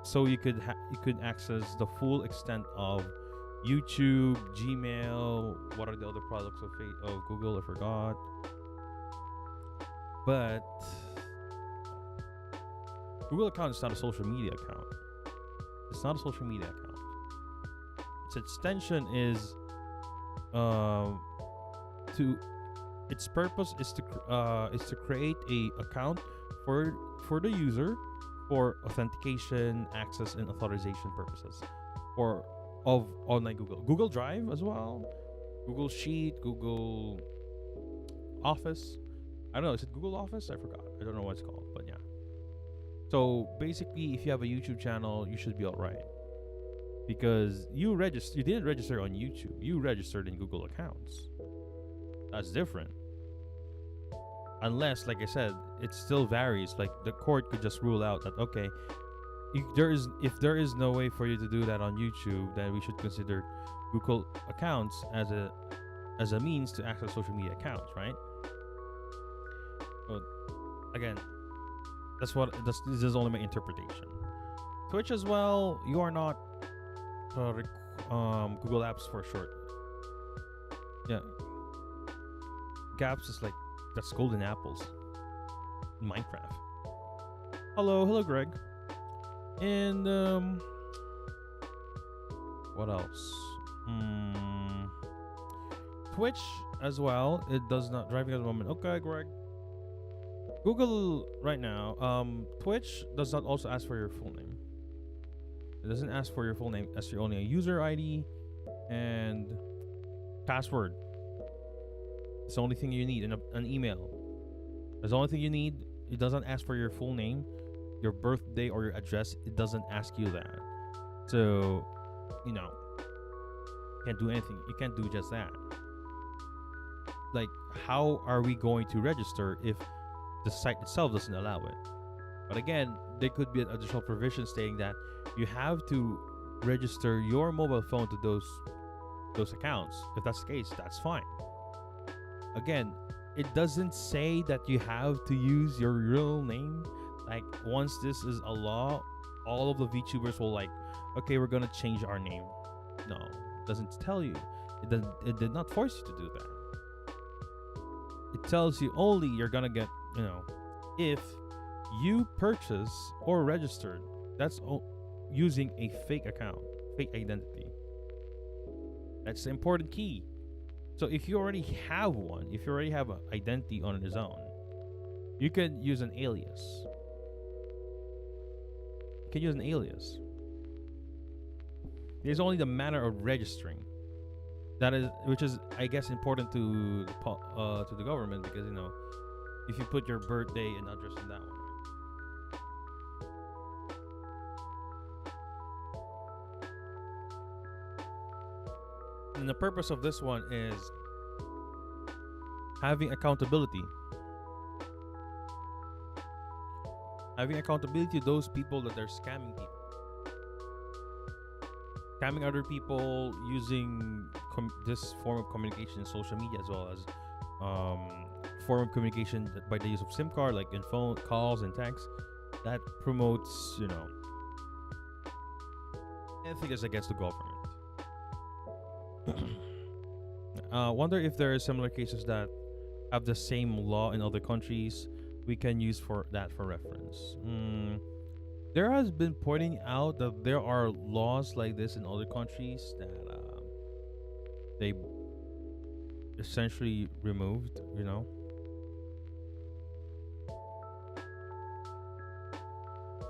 so you could access the full extent of YouTube, Gmail. What are the other products of Google? I forgot. But Google account is not a social media account. It's not a social media account. Its extension is its purpose is to create a account for the user for authentication, access, and authorization purposes, or of online Google Drive as well, Google Sheet, Google Office. I don't know. Is it Google Office? I forgot. I don't know what it's called, but yeah. So basically, if you have a YouTube channel, you should be all right because you didn't register on YouTube. You registered in Google Accounts. That's different. Unless, like I said, it still varies. Like the court could just rule out that okay, if there is no way for you to do that on YouTube, then we should consider Google Accounts as a means to access social media accounts, right? But again, this is only my interpretation. Twitch as well. You are not Google Apps for short. Yeah, Gaps is like that's golden apples in Minecraft. Hello, Greg. And What else? Mm, Twitch as well. It does not driving at the moment. Okay, Greg. Google right now. Twitch does not also ask for your full name. It doesn't ask for your full name. As your only a user ID and password. It's the only thing you need. And an email. That's the only thing you need. It doesn't ask for your full name, your birthday, or your address. It doesn't ask you that. So, you know, you can't do anything. You can't do just that. Like, how are we going to register if the site itself doesn't allow it? But again, there could be an additional provision stating that you have to register your mobile phone to those accounts. If that's the case, that's fine. Again, it doesn't say that you have to use your real name. Like, once this is a law, all of the VTubers will like, okay, we're gonna change our name. No, it doesn't tell you. It did not force you to do that. It tells you only you're gonna get, if you purchase or registered, that's using a fake account, fake identity. That's the important key. So if you already have one, if you already have an identity on its own, you can use an alias. You can use an alias. It's only the manner of registering that is, which is, I guess, important to the government, because if you put your birthday and address in that one, and the purpose of this one is having accountability. Having accountability to those people that are scamming people. Scamming other people using this form of communication in social media, as well as form of communication by the use of SIM card, like in phone calls and texts, that promotes, anything that's against the government. Wonder if there are similar cases that have the same law in other countries we can use for reference. There has been pointing out that there are laws like this in other countries that they essentially removed,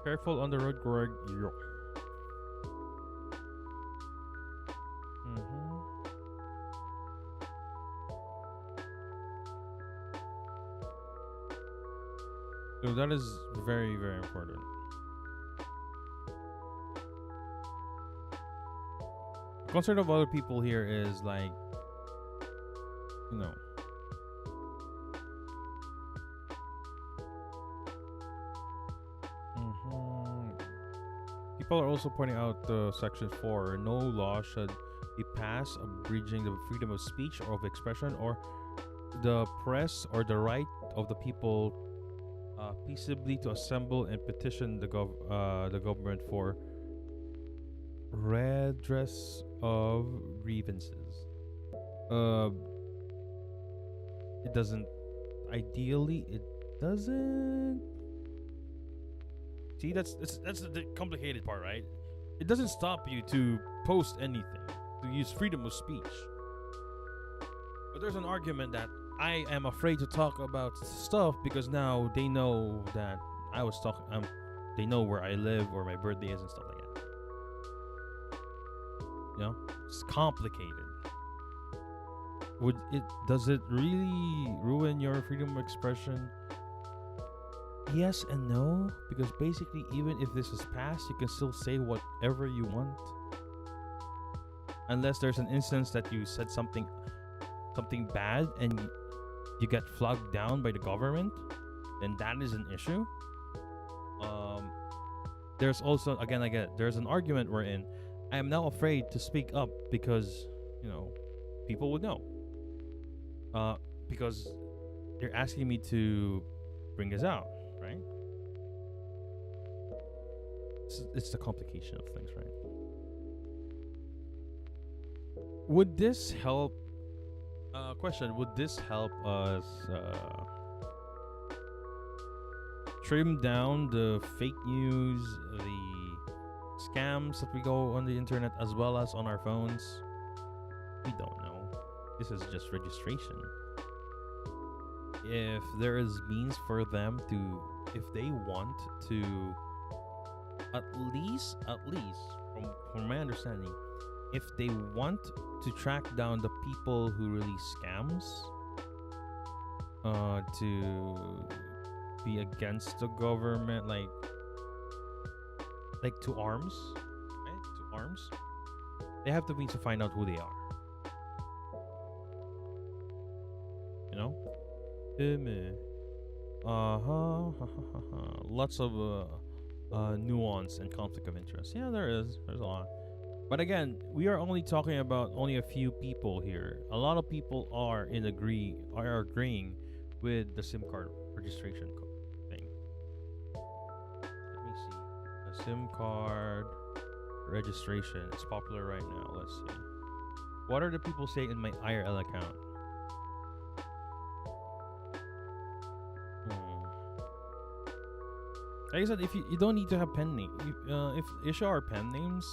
Careful on the road, Greg. So that is very, very important. The concern of other people here is like, people are also pointing out section 4. No law should be passed abridging the freedom of speech or of expression or the press or the right of the people peaceably to assemble and petition the government for redress of grievances. It doesn't. Ideally, it doesn't. See, that's the complicated part, right? It doesn't stop you to post anything, to use freedom of speech. But there's an argument that I am afraid to talk about stuff because now they know that I was talking. They know where I live, where my birthday is, and stuff like that. It's complicated. Does it really ruin your freedom of expression? Yes and no, because basically, even if this is passed, you can still say whatever you want, unless there's an instance that you said something bad and you get flagged down by the government, then that is an issue. There's also, there's an argument wherein I am now afraid to speak up because, people would know. Because they're asking me to bring this out, right? It's the complication of things, right? Would this help? Question: would this help us trim down the fake news, the scams that we go on the internet as well as on our phones? We don't know. This is just registration. If there is means for them to, if they want to, at least from my understanding, if they want to track down the people who release scams, to be against the government, like to arms, right? To arms, they have the means to find out who they are. You know? Lots of nuance and conflict of interest. Yeah, there is. There's a lot. But again, we are only talking about only a few people here. A lot of people are agreeing with the SIM card registration thing. Let me see. The SIM card registration is popular right now. Let's see. What are the people saying in my IRL account? Like I said, if you don't need to have pen name. If issue our pen names,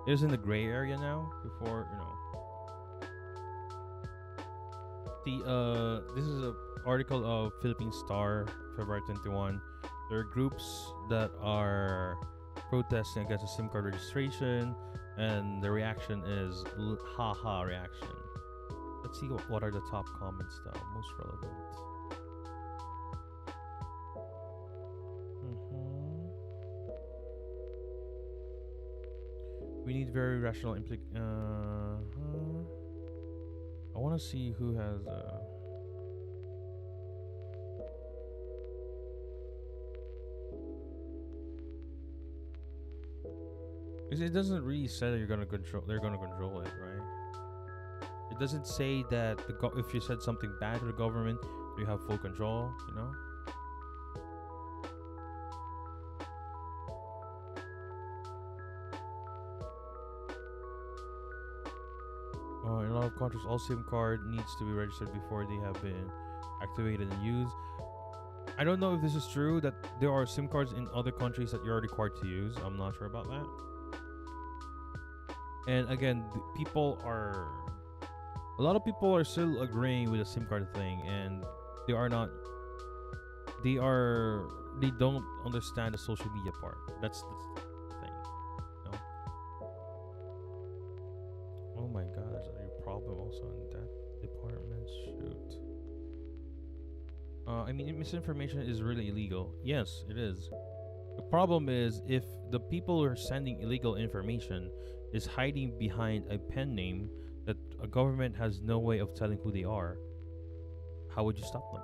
it is in the gray area now. Before See, this is an article of Philippine Star, February 21. There are groups that are protesting against the SIM card registration, and the reaction is haha reaction. Let's see what are the top comments though, most relevant. We need very rational I want to see who has it doesn't really say that they're gonna control it, right? It doesn't say that if you said something bad to the government, you have full control, you know? In a lot of countries, all SIM card needs to be registered before they have been activated and used. I don't know if this is true, that there are SIM cards in other countries that you're required to use. I'm not sure about that. And again, a lot of people are still agreeing with the SIM card thing, and they don't understand the social media part. That's the thing. No? Oh my god, there's a problem also in that department. Shoot. I mean, misinformation is really illegal. Yes, it is. The problem is if the people who are sending illegal information is hiding behind a pen name that a government has no way of telling who they are, how would you stop them?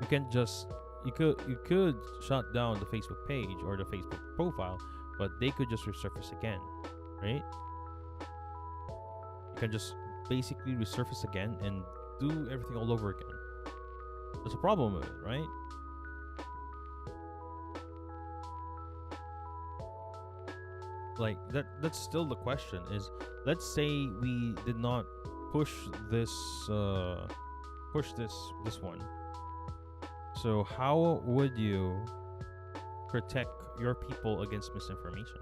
You can't just you could shut down the Facebook page or the Facebook profile, but they could just resurface again, right? You can just basically resurface again and do everything all over again. There's a problem with it, right? Like that's still the question is, let's say we did not push this one. So how would you protect your people against misinformation?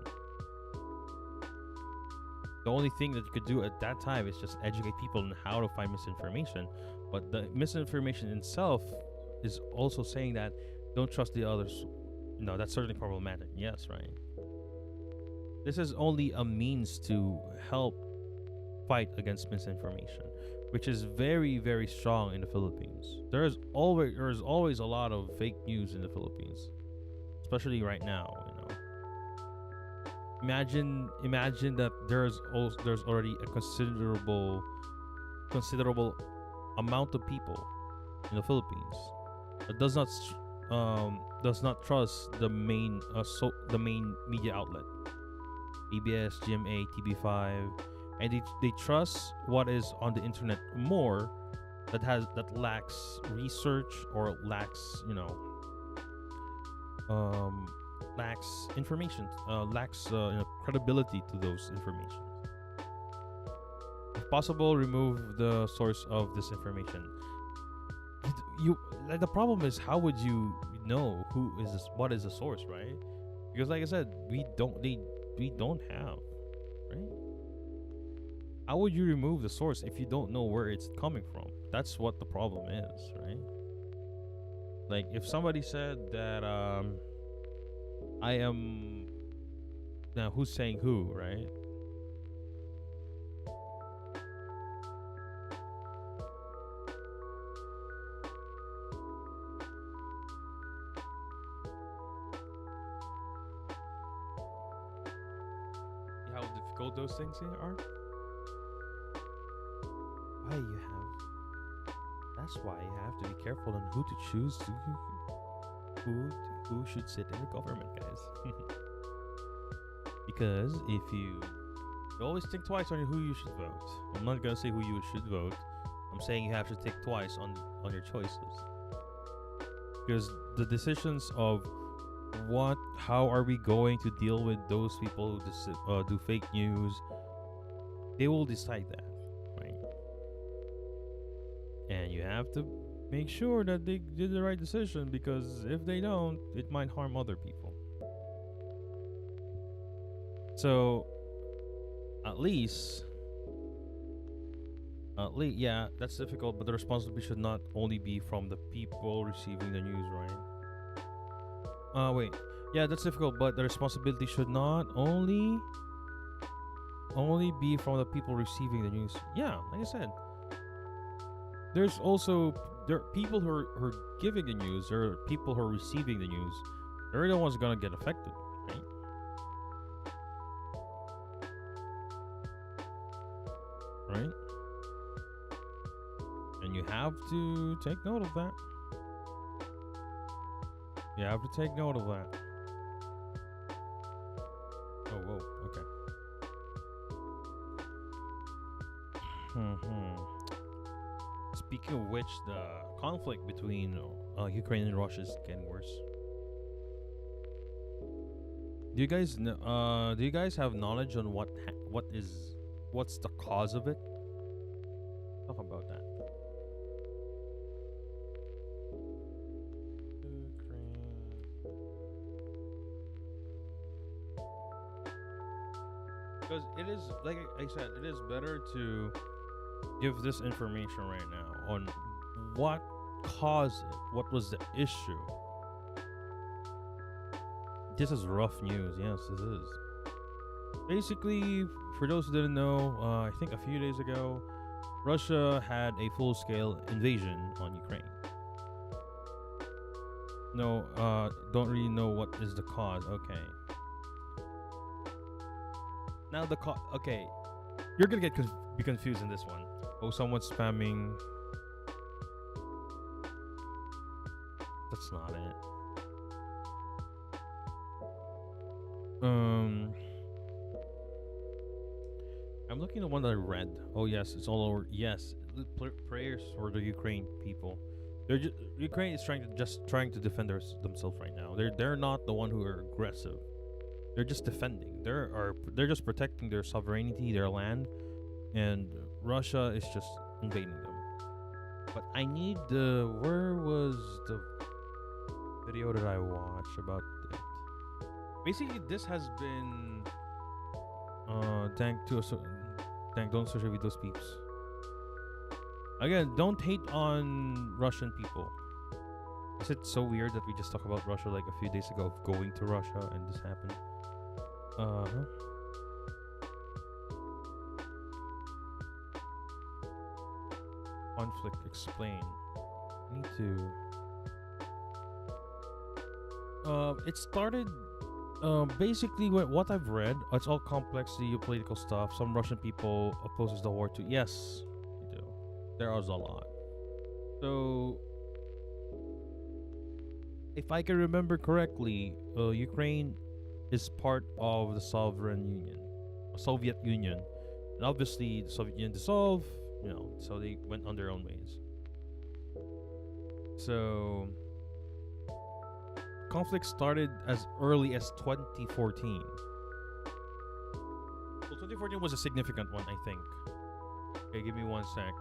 The only thing that you could do at that time is just educate people on how to find misinformation. But the misinformation itself is also saying that don't trust the others. No, that's certainly problematic. Yes, right. This is only a means to help fight against misinformation, which is very, very strong in the Philippines. There's always a lot of fake news in the Philippines, especially right now. You know, imagine that there's already a considerable amount of people in the Philippines that does not trust the main media outlet, ABS, GMA, TV5, and they trust what is on the internet more, that lacks research or lacks lacks information, lacks credibility to those information. If possible, remove the source of this information. You like, the problem is, how would you know what is the source, right? Because, like I said, we don't have, right? How would you remove the source if you don't know where it's coming from? That's what the problem is, right? Like if somebody said that I am, now who's saying who, right? How difficult those things are? Why you have? That's why you have to be careful on who to choose to, who who should sit in the government, guys. Because if you always think twice on who you should vote. I'm not gonna say who you should vote. I'm saying you have to think twice on your choices. Because the decisions of how are we going to deal with those people who do fake news, they will decide that, right? And you have to make sure that they did the right decision, because if they don't, it might harm other people. So at least, yeah, that's difficult, but the responsibility should not only be from the people receiving the news, right? Wait. Yeah, that's difficult, but the responsibility should not only be from the people receiving the news. Yeah, like I said, there's also there are people who are giving the news, there are people who are receiving the news. They're the ones gonna get affected, right? Right? And you have to take note of that. You have to take note of that. Oh, whoa, okay. Speaking of which, the conflict between Ukraine and Russia is getting worse. Do you guys have knowledge on what's the cause of it? Talk about that. Because it is, like I said, it is better to give this information right now on what caused it, what was the issue. This is rough news. Yes, this is. Basically, for those who didn't know, I think a few days ago, Russia had a full-scale invasion on Ukraine. No, don't really know what is the cause. Okay. Now okay, you're gonna be confused in this one. Oh, someone's spamming. That's not it. I'm looking at one that I read. Oh yes, it's all over. Yes, prayers for the Ukraine people. Ukraine is trying to defend themselves right now. They're not the one who are aggressive. They're just defending. They're just protecting their sovereignty, their land, and Russia is just invading them. But I need where was the video that I watched about it? Basically, this has been don't associate with those peeps. Again, don't hate on Russian people. Is it so weird that we just talked about Russia like a few days ago of going to Russia and this happened? Conflict explain. I need to. It started. Basically, what I've read, it's all complex geopolitical stuff. Some Russian people opposes the war too. Yes, they do. There is a lot. So, if I can remember correctly, Ukraine is part of the Soviet Union, and obviously the Soviet Union dissolved. So they went on their own ways. So conflict started as early as 2014. Well, 2014 was a significant one, I think. Okay, give me one sec.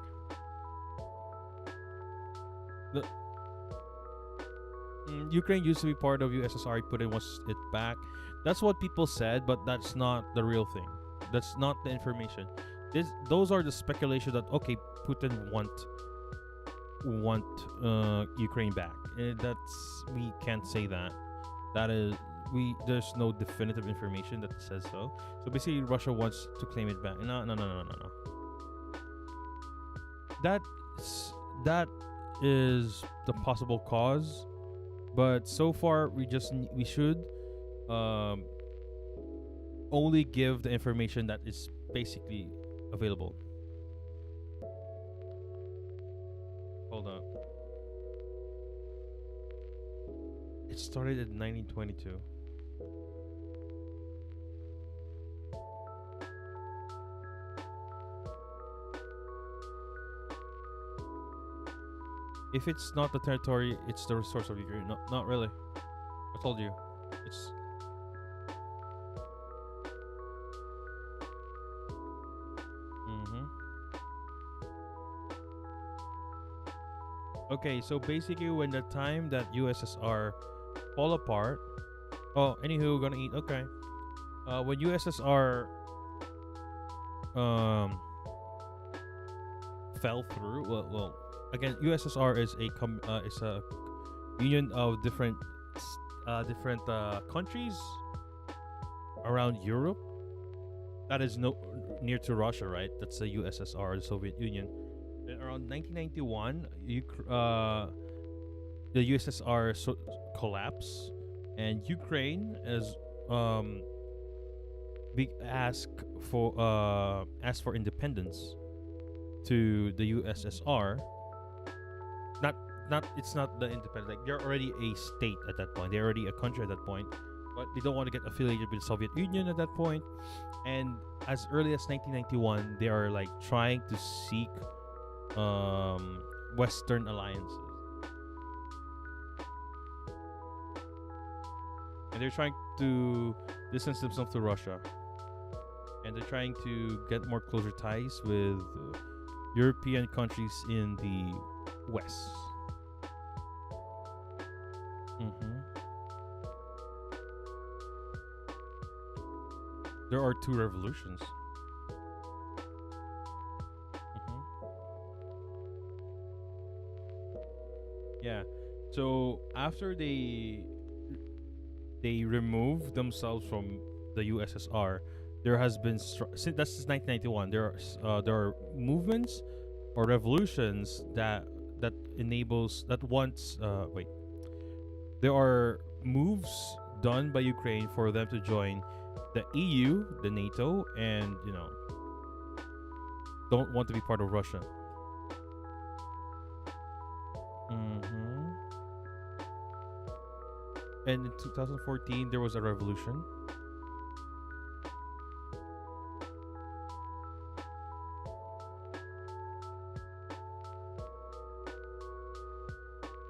Ukraine used to be part of USSR. Putin wants it back. That's what people said, but that's not the real thing. That's not the information. Those are the speculation that okay, Putin want Ukraine back. That's we can't say that. That is we there's no definitive information that says so. So basically, Russia wants to claim it back. No, no, no, no, no, no. That is the possible cause, but so far we should um, only give the information that is basically available. Hold up. It started in 1922. If it's not the territory, it's the resource of Ukraine. No, not really. I told you. It's mm-hmm. Okay. So basically, when the time that USSR fall apart. Oh, anywho, gonna eat. Okay. When USSR um fell through. Well, again, USSR is a union of different countries around Europe. That is no near to Russia, right? That's the USSR, the Soviet Union. And around 1991, the USSR collapsed, and Ukraine as big asked for independence to the USSR. Not not it's not the independent. Like they're already a state at that point. They're already a country at that point, but they don't want to get affiliated with the Soviet Union at that point. And as early as 1991, they are like trying to seek Western alliances, and they're trying to distance themselves to Russia, and they're trying to get more closer ties with European countries in the West. Mm-hmm. There are two revolutions. Mm-hmm. Yeah. So after they removed themselves from the USSR, there has been since that's since 1991. There are movements or revolutions that enables that wants wait. There are moves done by Ukraine for them to join the EU, the NATO, and don't want to be part of Russia. Mm-hmm. And in 2014, there was a revolution.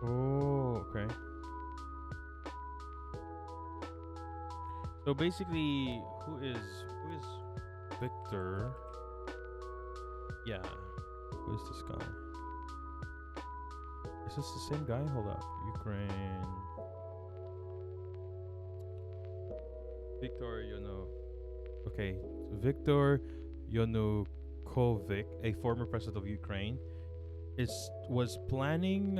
Oh, okay. So basically, who is Victor? Yeah, who is this guy? Is this the same guy? Hold up, Ukraine. Victor Okay, Victor Yanukovych, a former president of Ukraine, was planning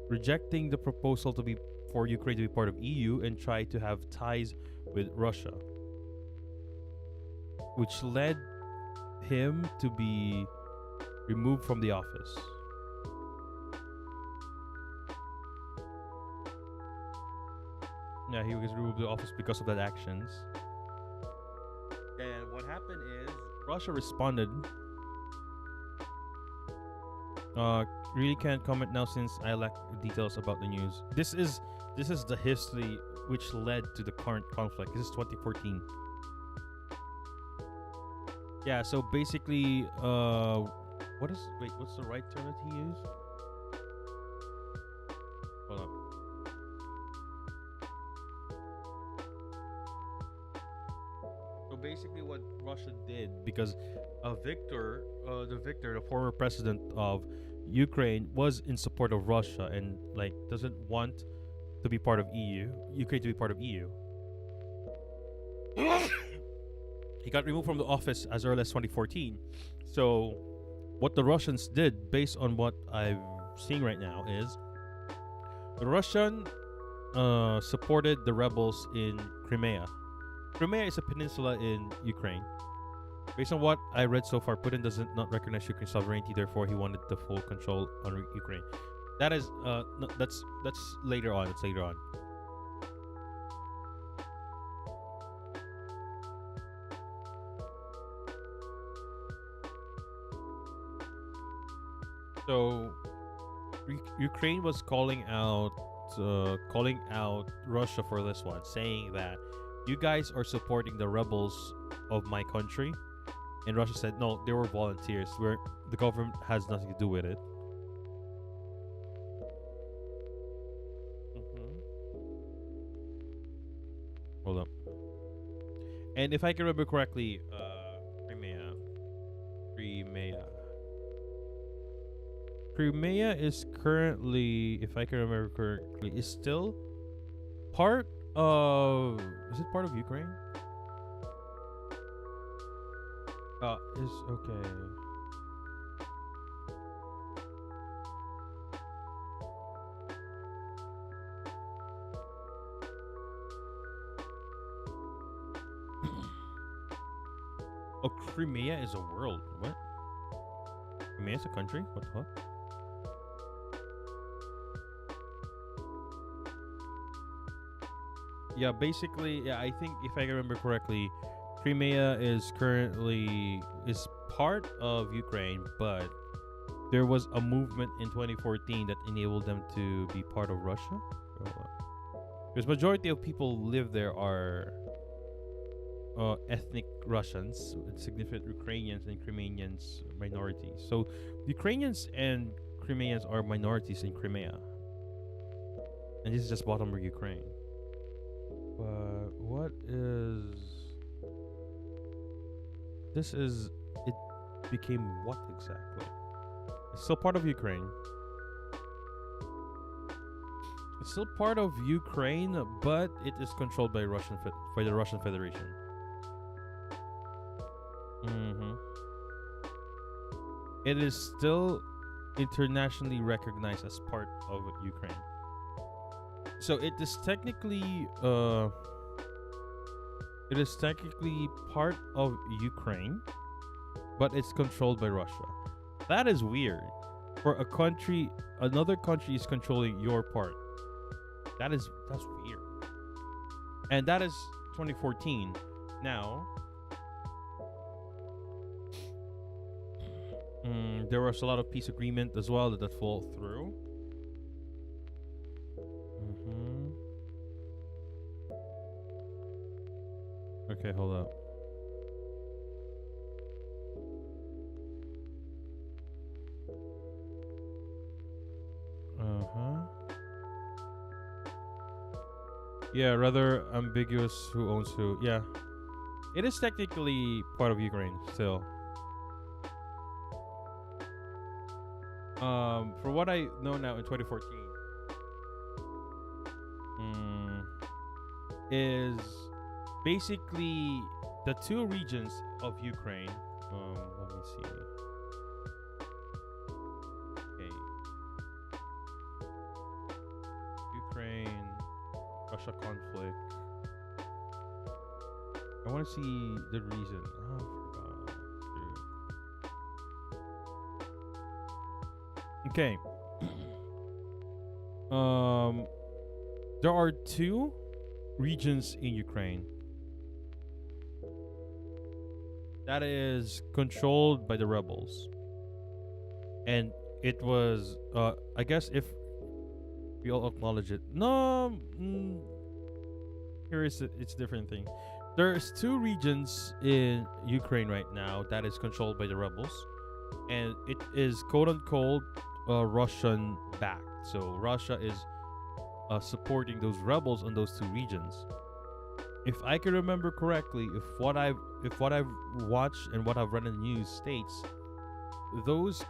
rejecting the proposal to be for Ukraine to be part of EU and try to have ties with Russia, which led him to be removed from the office. Yeah, he was removed from the office because of that actions. And what happened is Russia responded. Really can't comment now since I lack details about the news. This is the history which led to the current conflict. This is 2014. Yeah, so basically, what's the right term that he used? Hold up. So basically, what Russia did, because the former president of Ukraine was in support of Russia and like doesn't want to be part of EU. Ukraine to be part of EU. He got removed from the office as early as 2014. So, what the Russians did, based on what I'm seeing right now, is the Russian supported the rebels in Crimea. Crimea is a peninsula in Ukraine. Based on what I read so far, Putin doesn't not recognize Ukraine's sovereignty. Therefore, he wanted the full control on Ukraine. That is, no, that's later on. It's later on. So, Ukraine was calling out Russia for this one, saying that you guys are supporting the rebels of my country, and Russia said no, they were volunteers. Where the government has nothing to do with it. Mm-hmm. Hold up. And if I can remember correctly, Crimea. Crimea is currently, if I can remember correctly, is still part of. Is it part of Ukraine? Is okay. Oh, Crimea is a world. What? Crimea is a country? What the fuck? Yeah, basically, yeah, I think if I can remember correctly, Crimea is currently is part of Ukraine, but there was a movement in 2014 that enabled them to be part of Russia. Because majority of people live there are ethnic Russians, with significant Ukrainians and Crimeans minorities. So Ukrainians and Crimeans are minorities in Crimea, and this is just bottom of Ukraine. But what is this? Is it became what exactly? It's still part of Ukraine. It's still part of Ukraine, but it is controlled by by the Russian Federation. Mm-hmm. It is still internationally recognized as part of Ukraine. So it is technically part of Ukraine, but it's controlled by Russia. That is weird. For a country, another country is controlling your part. That's weird. And that is 2014. Now, there was a lot of peace agreement as well that fall through. Okay, hold up. Yeah, rather ambiguous who owns who. Yeah. It is technically part of Ukraine still. For what I know now in 2014, is basically the two regions of Ukraine. Let me see. Okay. Ukraine, Russia conflict. I want to see the reason. Oh, I forgot. Dude. Okay. There are two regions in Ukraine that is controlled by the rebels, and it was I guess if we all acknowledge it, no, here is it's a different thing. There's two regions in Ukraine right now that is controlled by the rebels, and it is quote unquote Russian backed. So Russia is supporting those rebels on those two regions. If I can remember correctly, if what I've watched and what I've read in the news states, those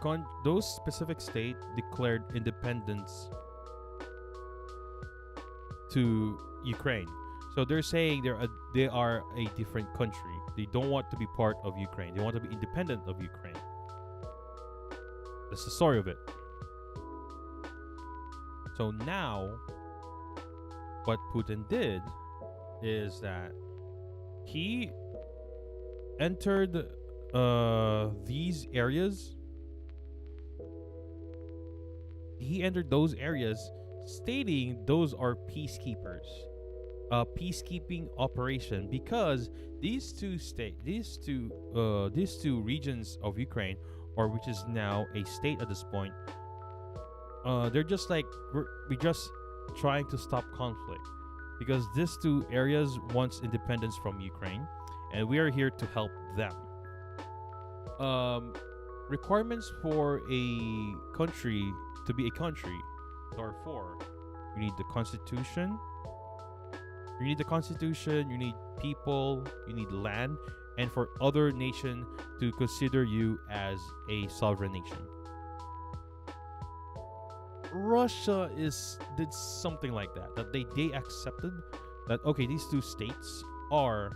specific state declared independence to Ukraine. So they're saying they are a different country. They don't want to be part of Ukraine. They want to be independent of Ukraine. That's the story of it. So now, what Putin did is that he entered these areas. He entered those areas, stating those are peacekeepers, peacekeeping operation, because these two regions of Ukraine, or which is now a state at this point, they're just like we just trying to stop conflict, because these two areas wants independence from Ukraine, and we are here to help them. Requirements for a country to be a country are four. You need the constitution. You need people. You need land, and for other nation to consider you as a sovereign nation. Russia did something like that. That they accepted that, okay, these two states are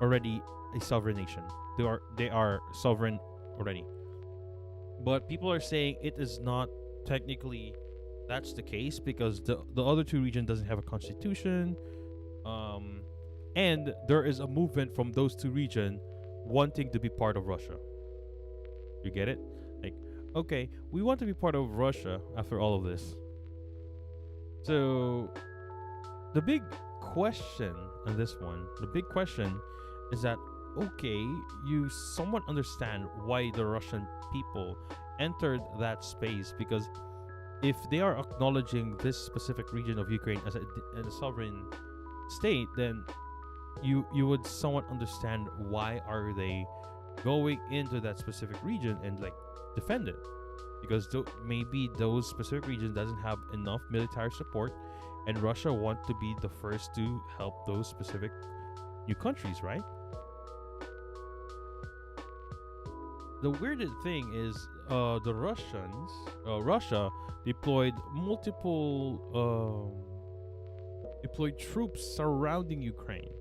already a sovereign nation. They are sovereign already. But people are saying it is not technically that's the case, because the other two region doesn't have a constitution, and there is a movement from those two region wanting to be part of Russia. You get it? Like, okay, we want to be part of Russia after all of this. So the big question on this one, is that, okay, you somewhat understand why the Russian people entered that space, because if they are acknowledging this specific region of Ukraine as a sovereign state, then you would somewhat understand why are they going into that specific region and like defend it, because maybe those specific regions doesn't have enough military support, and Russia want to be the first to help those specific new countries, right? The weird thing is, Russia deployed deployed troops surrounding Ukraine.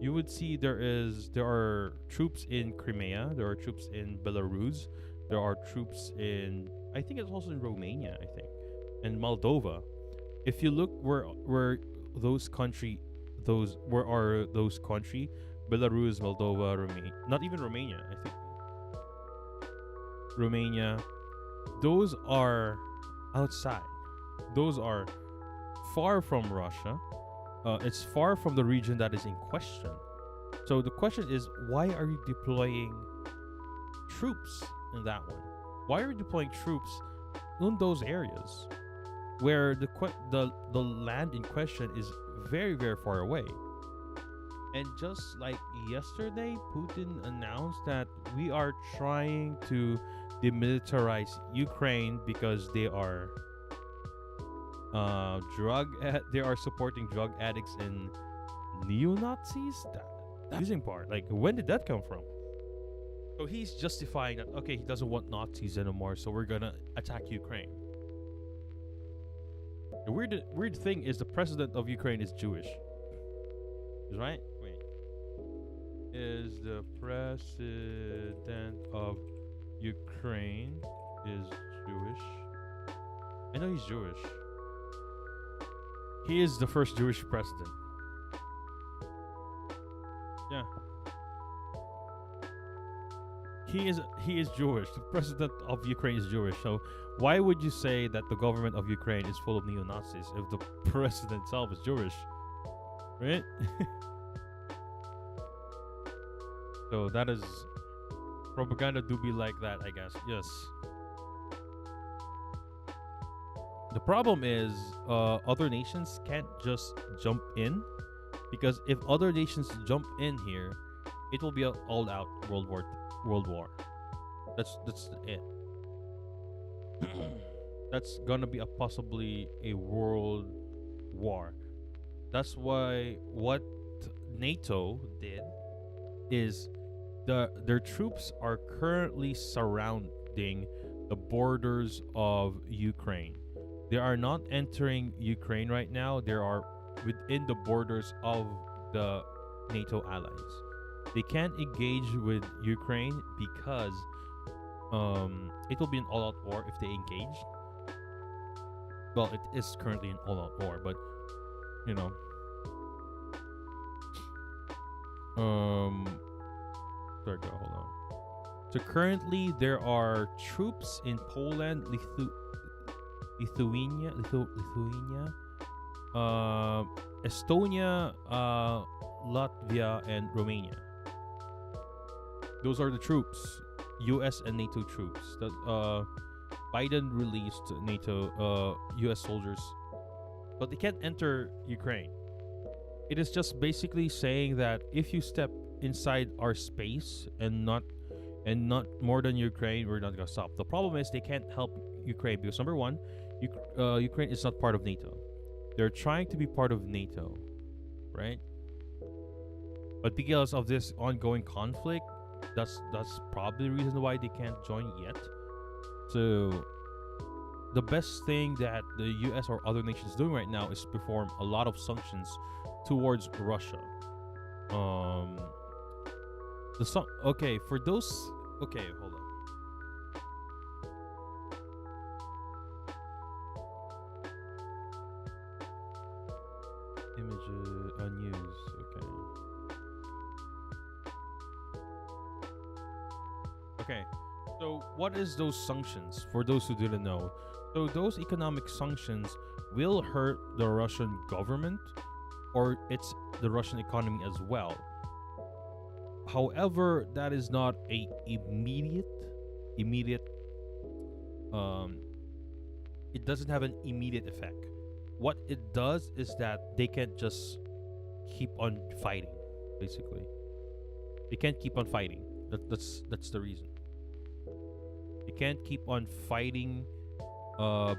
You would see there are troops in Crimea, there are troops in Belarus, there are troops in, I think it's also in Romania, I think, and Moldova. If you look where those country, where are those country, Belarus, Moldova, Romania, not even Romania, I think. Romania, those are outside. Those are far from Russia. It's far from the region that is in question. So the question is, why are you deploying troops in that one? Why are you deploying troops in those areas where the land in question is very, very far away? And just like yesterday, Putin announced that we are trying to demilitarize Ukraine because they are they are supporting drug addicts and neo-Nazis. That using part, like, when did that come from? So he's justifying that, okay, he doesn't want Nazis anymore, so we're gonna attack Ukraine. The weird thing is the president of Ukraine is Jewish. Right? Wait. Is the president of Ukraine is Jewish? I know he's Jewish. He is the first Jewish president. Yeah. He is Jewish. The president of Ukraine is Jewish. So why would you say that the government of Ukraine is full of neo-Nazis if the president itself is Jewish? Right? So that is propaganda do be like that, I guess. Yes. The problem is other nations can't just jump in, because if other nations jump in here, it will be an all-out world war. That's it. That's gonna be possibly a world war. That's why what NATO did is their troops are currently protecting the borders of Ukraine. They are not entering Ukraine right now. They are within the borders of the NATO allies. They can't engage with Ukraine because it will be an all-out war if they engage. Well, it is currently an all-out war, but you know, there we go. Hold on. So currently there are troops in Poland, Lithuania, Estonia, Latvia, and Romania. Those are the troops, U.S. and NATO troops that Biden released NATO U.S. soldiers, but they can't enter Ukraine. It is just basically saying that if you step inside our space and not more than Ukraine, we're not gonna stop. The problem is they can't help Ukraine because number one, Ukraine is not part of NATO. They're trying to be part of NATO, right? But because of this ongoing conflict, that's probably the reason why they can't join yet. So the best thing that the US or other nations doing right now is perform a lot of sanctions towards Russia. Okay, for those. Okay, hold on. Images, news. Okay. Okay. So, what is those sanctions? For those who didn't know, so those economic sanctions will hurt the Russian government, or it's the Russian economy as well. However, that is not a immediate it doesn't have an immediate effect. What it does is that they can't just keep on fighting, basically. They can't keep on fighting. That's the reason. They can't keep on fighting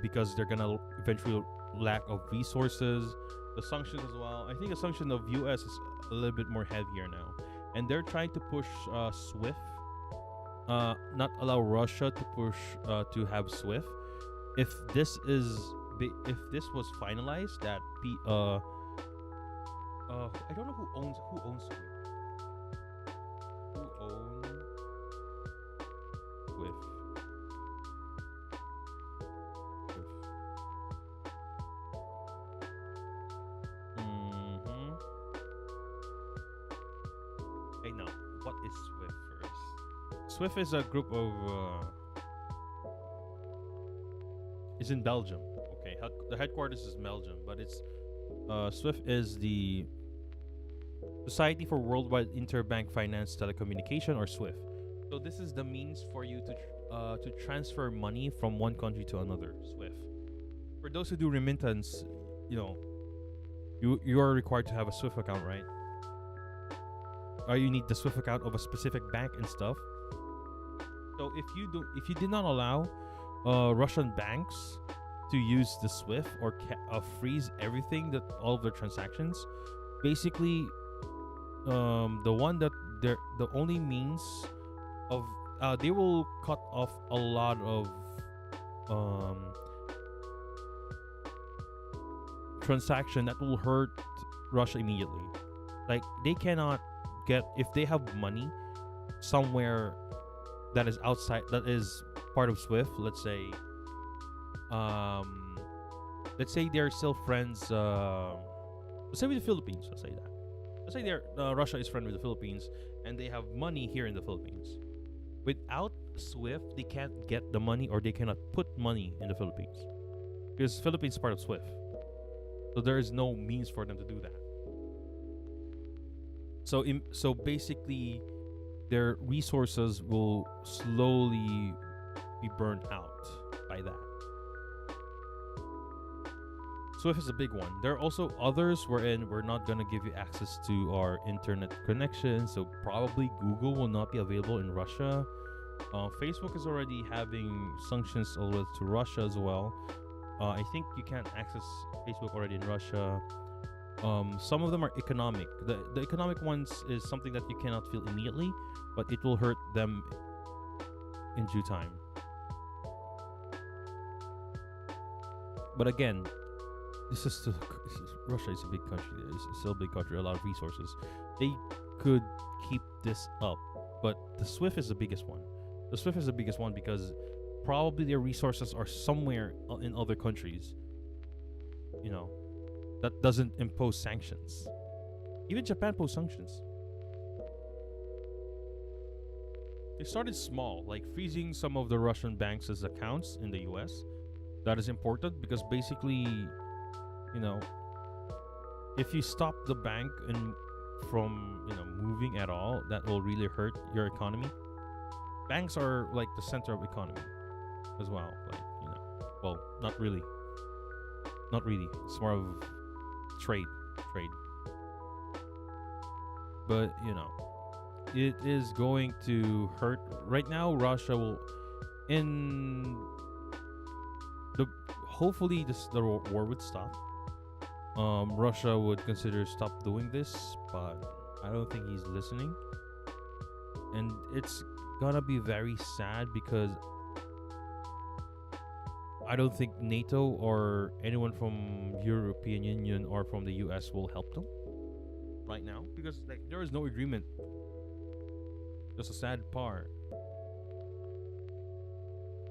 because they're gonna eventually lack of resources. The sanctions as well. I think the sanction of US is a little bit more heavier now. And they're trying to push SWIFT, not allow Russia to push to have SWIFT. If this was finalized, that I don't know who owns SWIFT. Who owns SWIFT? Hey, no. What is SWIFT first? SWIFT is a group of. It's in Belgium. Okay, the headquarters is Belgium, but it's SWIFT is the Society for Worldwide Interbank Finance Telecommunication, or SWIFT. So this is the means for you to transfer money from one country to another. SWIFT. For those who do remittance, you are required to have a SWIFT account, right? Or you need the SWIFT account of a specific bank and stuff. So if you did not allow Russian banks to use the SWIFT or freeze everything, that all of their transactions, basically, the only means of they will cut off a lot of transaction that will hurt Russia immediately. Like, they cannot get, if they have money somewhere that is outside, that is part of SWIFT. Let's say they're still friends. Let's say with the Philippines. Let's say that. Let's say Russia is friend with the Philippines, and they have money here in the Philippines. Without SWIFT, they can't get the money, or they cannot put money in the Philippines, because Philippines is part of SWIFT. So there is no means for them to do that. So basically, their resources will slowly be burned out by that. SWIFT is a big one. There are also others wherein we're not going to give you access to our internet connection. So probably Google will not be available in Russia. Facebook is already having sanctions to Russia as well. I think you can't access Facebook already in Russia. Some of them are economic. The economic ones is something that you cannot feel immediately, but it will hurt them in due time. But again, this is still Russia is a big country. It's still a big country. A lot of resources. They could keep this up, but the SWIFT is the biggest one. The SWIFT is the biggest one because probably their resources are somewhere in other countries. You know, that doesn't impose sanctions. Even Japan posed sanctions. They started small, like freezing some of the Russian banks' accounts in the US. That is important because basically, you know, if you stop the bank and from moving at all, that will really hurt your economy. Banks are like the center of economy as well. Like well, not really, not really. It's more of trade. But it is going to hurt. Right now, Russia will, in the hopefully the war would stop. Russia would consider stop doing this, but I don't think he's listening, and it's gonna be very sad because I don't think NATO or anyone from European Union or from the US will help them right now because like there is no agreement. That's a sad part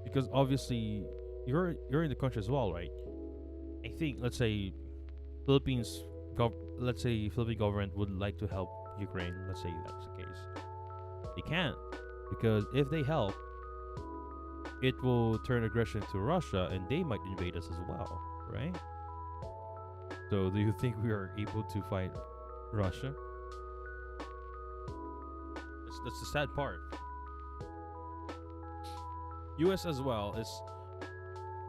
because obviously you're in the country as well, right? I think let's say Philippine government would like to help Ukraine. Let's say that's the case. They can't because if they help, it will turn aggression to Russia and they might invade us as well, right? So do you think we are able to fight Russia? That's the sad part. US as well is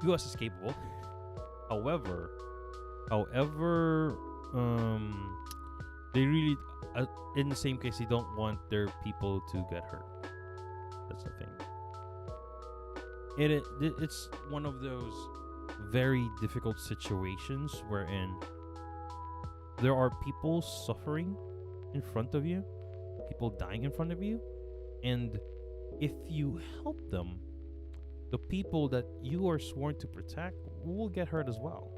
US is capable. However, they really, in the same case, they don't want their people to get hurt. That's the thing. It's one of those very difficult situations wherein there are people suffering in front of you, people dying in front of you, and if you help them, the people that you are sworn to protect will get hurt as well.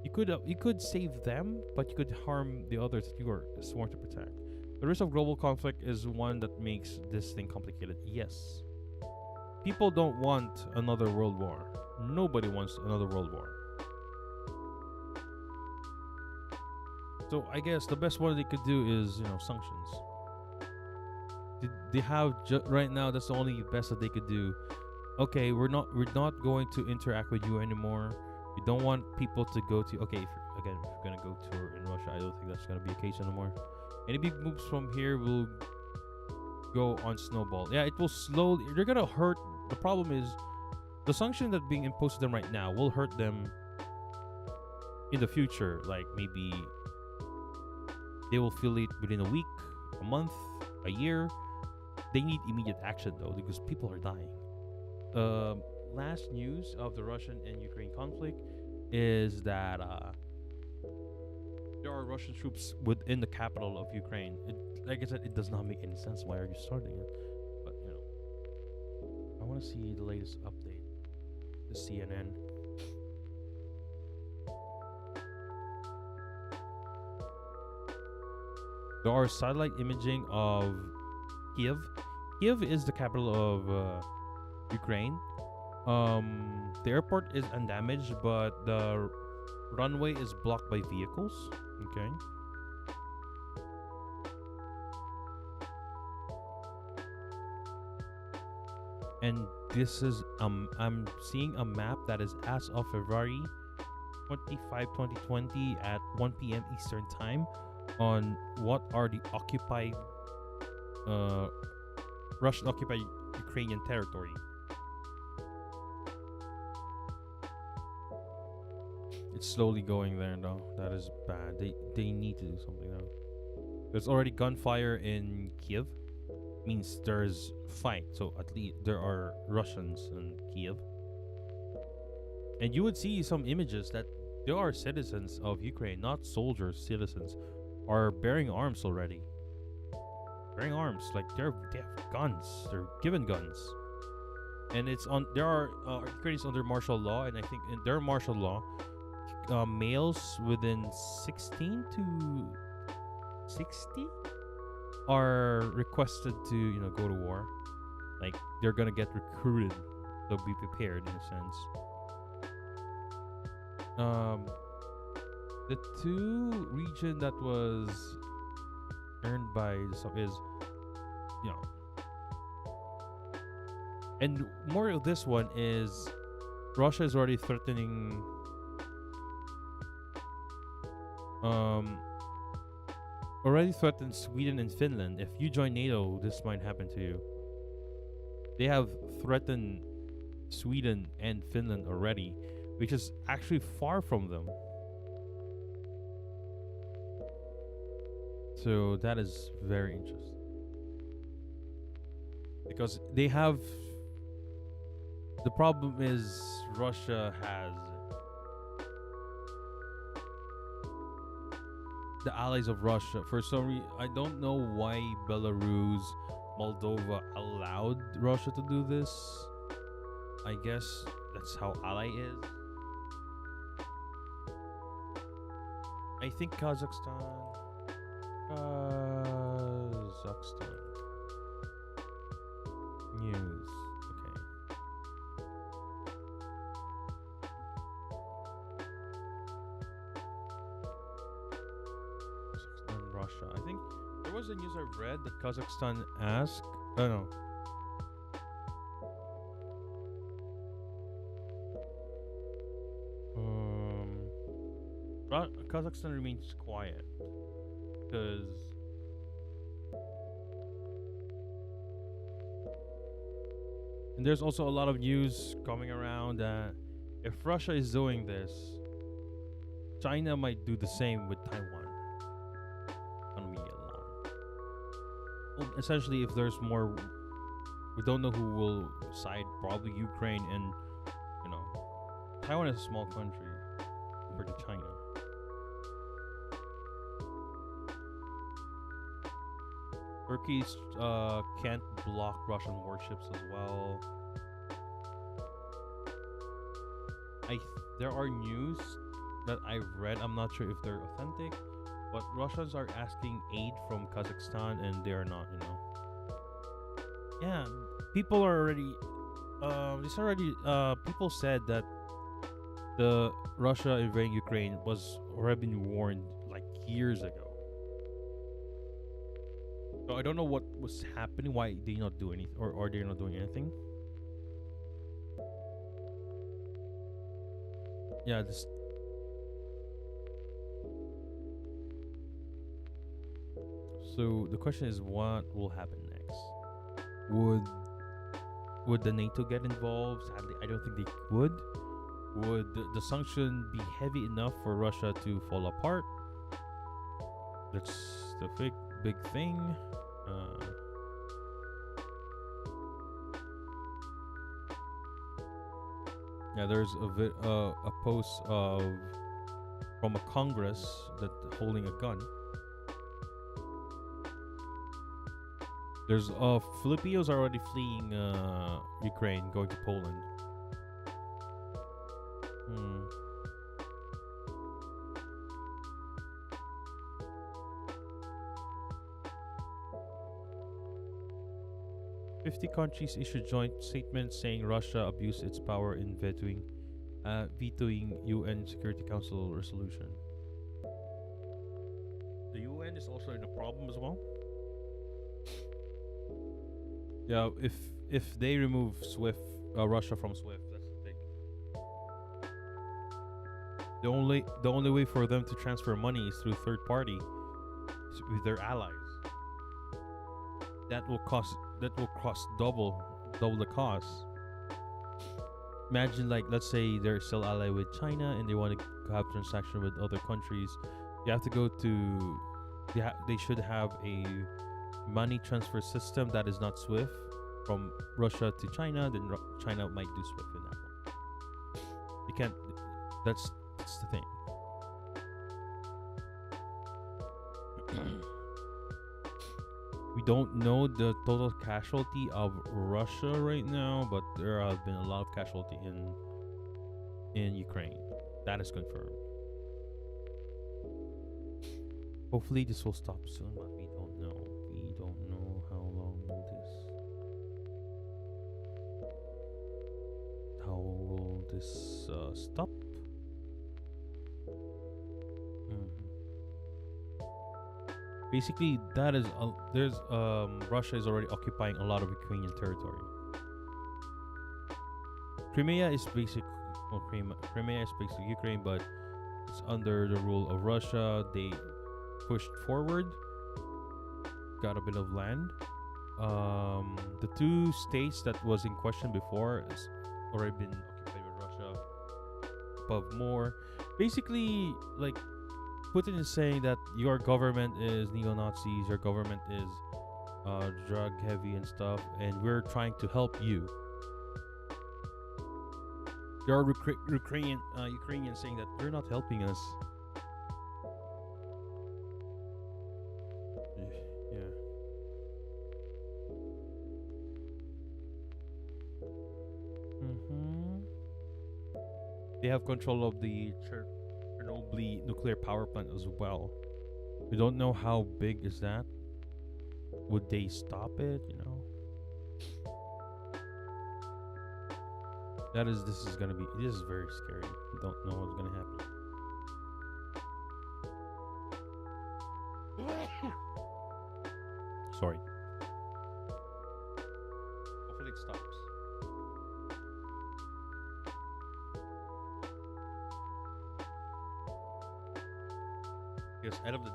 You could save them, but you could harm the others that you are sworn to protect. The risk of global conflict is one that makes this thing complicated. Yes. People don't want another world war. Nobody wants another world war. So I guess the best one they could do is, sanctions. They have right now. That's the only best that they could do. Okay, we're not going to interact with you anymore. We don't want people to go to. Okay, if you're gonna go tour in Russia, I don't think that's gonna be a case anymore. Any big moves from here will go on snowball. Yeah, it will slowly. They're gonna hurt. The problem is the sanction that being imposed to them right now will hurt them in the future. Like maybe they will feel it within a week, a month, a year. They need immediate action though because people are dying. Last news of the Russian and Ukraine conflict is that there are Russian troops within the capital of Ukraine. Like I said, it does not make any sense. Why are you starting it? But I want to see the latest update. The CNN. There are satellite imaging of Kiev. Kiev is the capital of Ukraine. The airport is undamaged, but the runway is blocked by vehicles. Okay. And this is I'm seeing a map that is as of February 25, 2020 at 1 p.m. Eastern Time on what are the occupied Russian occupied Ukrainian territory. It's slowly going there though. That is bad. They need to do something now. There's already gunfire in Kiev. Means there's fight. So at least there are Russians in Kiev. And you would see some images that there are citizens of Ukraine, not soldiers, citizens, are bearing arms already. Bearing arms. Like they have guns. They're given guns. and it's on. There are Ukraine is under martial law, and I think in their martial law, males within 16 to 60 are requested to go to war. Like they're gonna get recruited, so be prepared in a sense. The two region that was earned by some is you know, and more of this one is Russia is already threatening um already threatened Sweden and Finland. If you join NATO, this might happen to you. They have threatened Sweden and Finland already, which is actually far from them. So that is very interesting. Because they have the problem is Russia has the allies of Russia. For some reason, I don't know why Belarus, Moldova allowed Russia to do this. I guess that's how ally is. I think Kazakhstan. News. Okay. Kazakhstan, Russia. I think there was a news I read that Kazakhstan asked. Oh no. Kazakhstan remains quiet because and there's also a lot of news coming around that if Russia is doing this, China might do the same with Taiwan. Gonna be a lot. Well, essentially, if there's more, we don't know who will side. Probably Ukraine and Taiwan is a small country compared to China. Turkey can't block Russian warships as well. There are news that I've read. I'm not sure if they're authentic, but Russians are asking aid from Kazakhstan, and they are not. Yeah, people are already. People said that the Russia invading Ukraine was already been warned like years ago. So I don't know what was happening. Why they not do anything, or they're not doing anything. Yeah, this. So the question is, what will happen next? Would the NATO get involved? Sadly, I don't think they would. Would the sanction be heavy enough for Russia to fall apart? That's the big thing. Yeah, there's a post from a Congress that holding a gun. There's Filipinos are already fleeing Ukraine, going to Poland. 50 countries issued joint statements saying Russia abused its power in vetoing UN Security Council resolution. The UN is also in a problem as well. Yeah, if they remove Russia from SWIFT, that's big. The only way for them to transfer money is through third party with their allies. That will cost double the cost. Imagine, like, let's say they're still allied with China and they want to have transaction with other countries. You have to go to they should have a money transfer system that is not SWIFT from Russia to China. Then China might do SWIFT in that one. You can't. That's the thing. We don't know the total casualty of Russia right now, but there have been a lot of casualty in Ukraine. That is confirmed. Hopefully this will stop soon, but we don't know. We don't know how long will this stop. Mhm. Basically, that is there's Russia is already occupying a lot of Ukrainian territory. Crimea is Crimea is basically Ukraine, but it's under the rule of Russia. They pushed forward, got a bit of land. The two states that was in question before has already been occupied by Russia. Above more, basically, like Putin is saying that your government is neo-Nazis, your government is drug heavy and stuff, and we're trying to help you. There are Ukrainians saying that you're not helping us. Yeah. Mm-hmm. They have control of the Chernobyl nuclear power plant as well. We don't know how big is that. Would they stop it? You know. This is very scary. We don't know what's gonna happen. Sorry. Hopefully it stops. Because end of the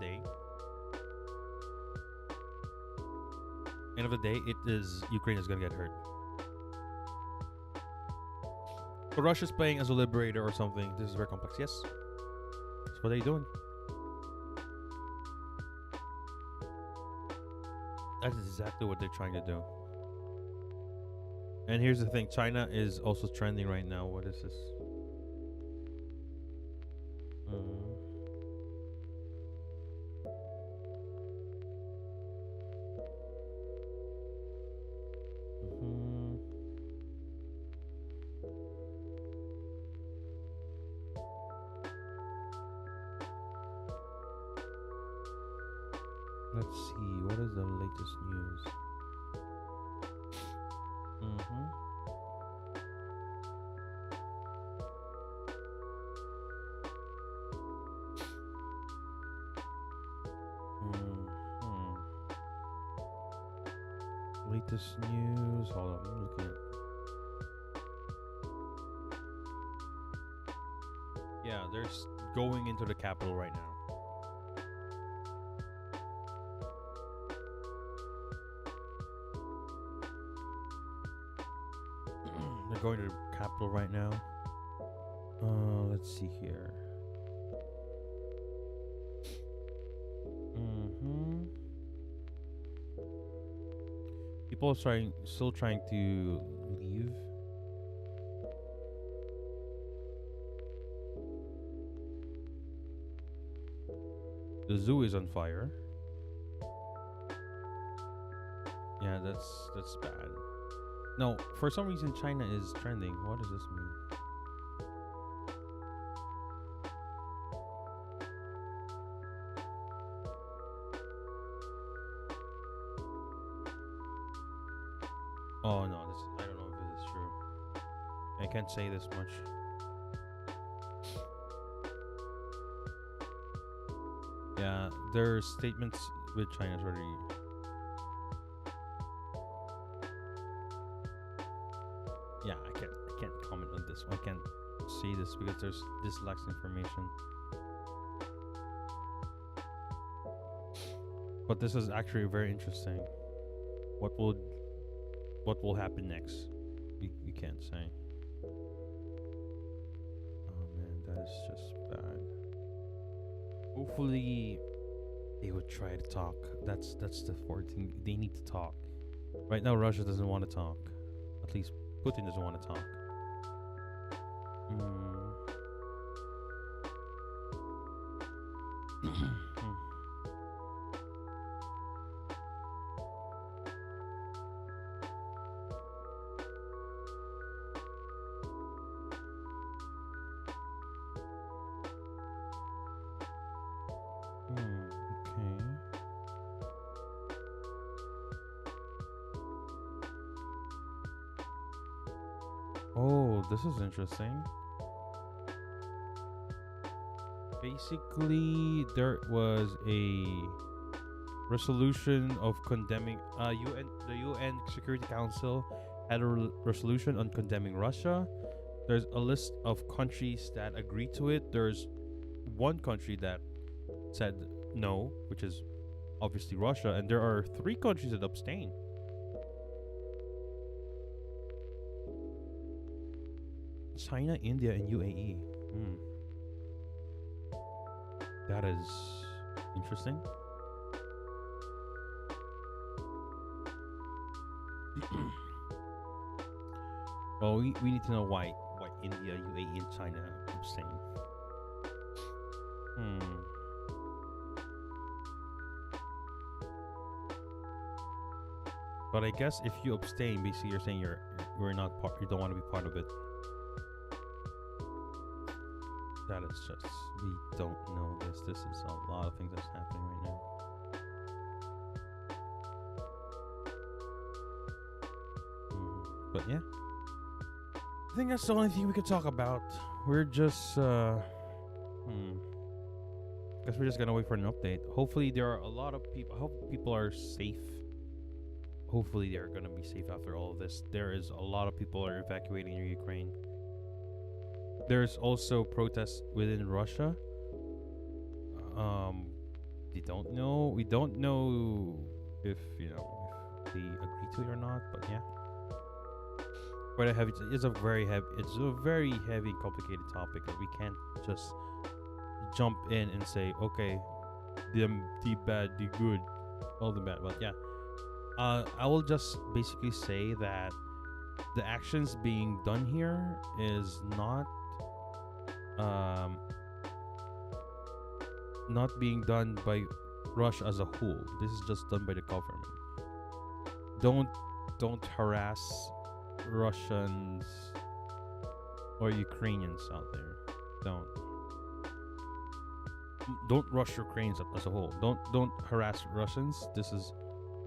day, it is Ukraine is gonna get hurt. So Russia's playing as a liberator or something. This is very complex. Yes, that's what they're doing. That's exactly what they're trying to do. And here's the thing: China is also trending right now. What is this? Let's see, what is the latest news? Latest news. Hold on, I'm looking at. Yeah, they're going into the capital right now. They're going to the capital right now. Let's see here. People are still trying to leave. The zoo is on fire. Yeah, that's bad. No, for some reason China is trending. What does this mean? Oh no, I don't know if this is true. I can't say this much. Yeah, their statements with China's already. Yeah, I can't comment on this. I can't say this because there's this lacks information. But this is actually very interesting. What will happen next? You can't say. Oh man, that is just bad. Hopefully they would try to talk. That's the important thing. They need to talk. Right now Russia doesn't want to talk. At least Putin doesn't want to talk. Okay. Oh, this is interesting. Basically, there was a resolution of condemning UN. The UN Security Council had a resolution on condemning Russia. There's a list of countries that agreed to it. There's one country that said no, which is obviously Russia, and there are three countries that abstain. China, India, and UAE. Hmm. That is interesting. Well, we need to know why India, UAE, and China abstain. Hmm. But I guess if you abstain, basically you're saying you're not part. You don't want to be part of it. That is just we don't know this. This is a lot of things that's happening right now. But yeah, I think that's the only thing we could talk about. We're just guess we're just gonna wait for an update. Hopefully there are a lot of people. I hope people are safe. Hopefully they're gonna be safe after all of this. There is a lot of people are evacuating Ukraine. There's also protests within Russia. They don't know. We don't know if if they agree to it or not. But yeah, quite a heavy. It's a very heavy. It's a very heavy, complicated topic that we can't just jump in and say, okay, the bad, the good, all the bad. But yeah, I will just basically say that the actions being done here is not being done by Russia as a whole. This is just done by the government. Don't harass Russians or Ukrainians out there. Don't rush Ukrainians as a whole. Don't harass Russians. This is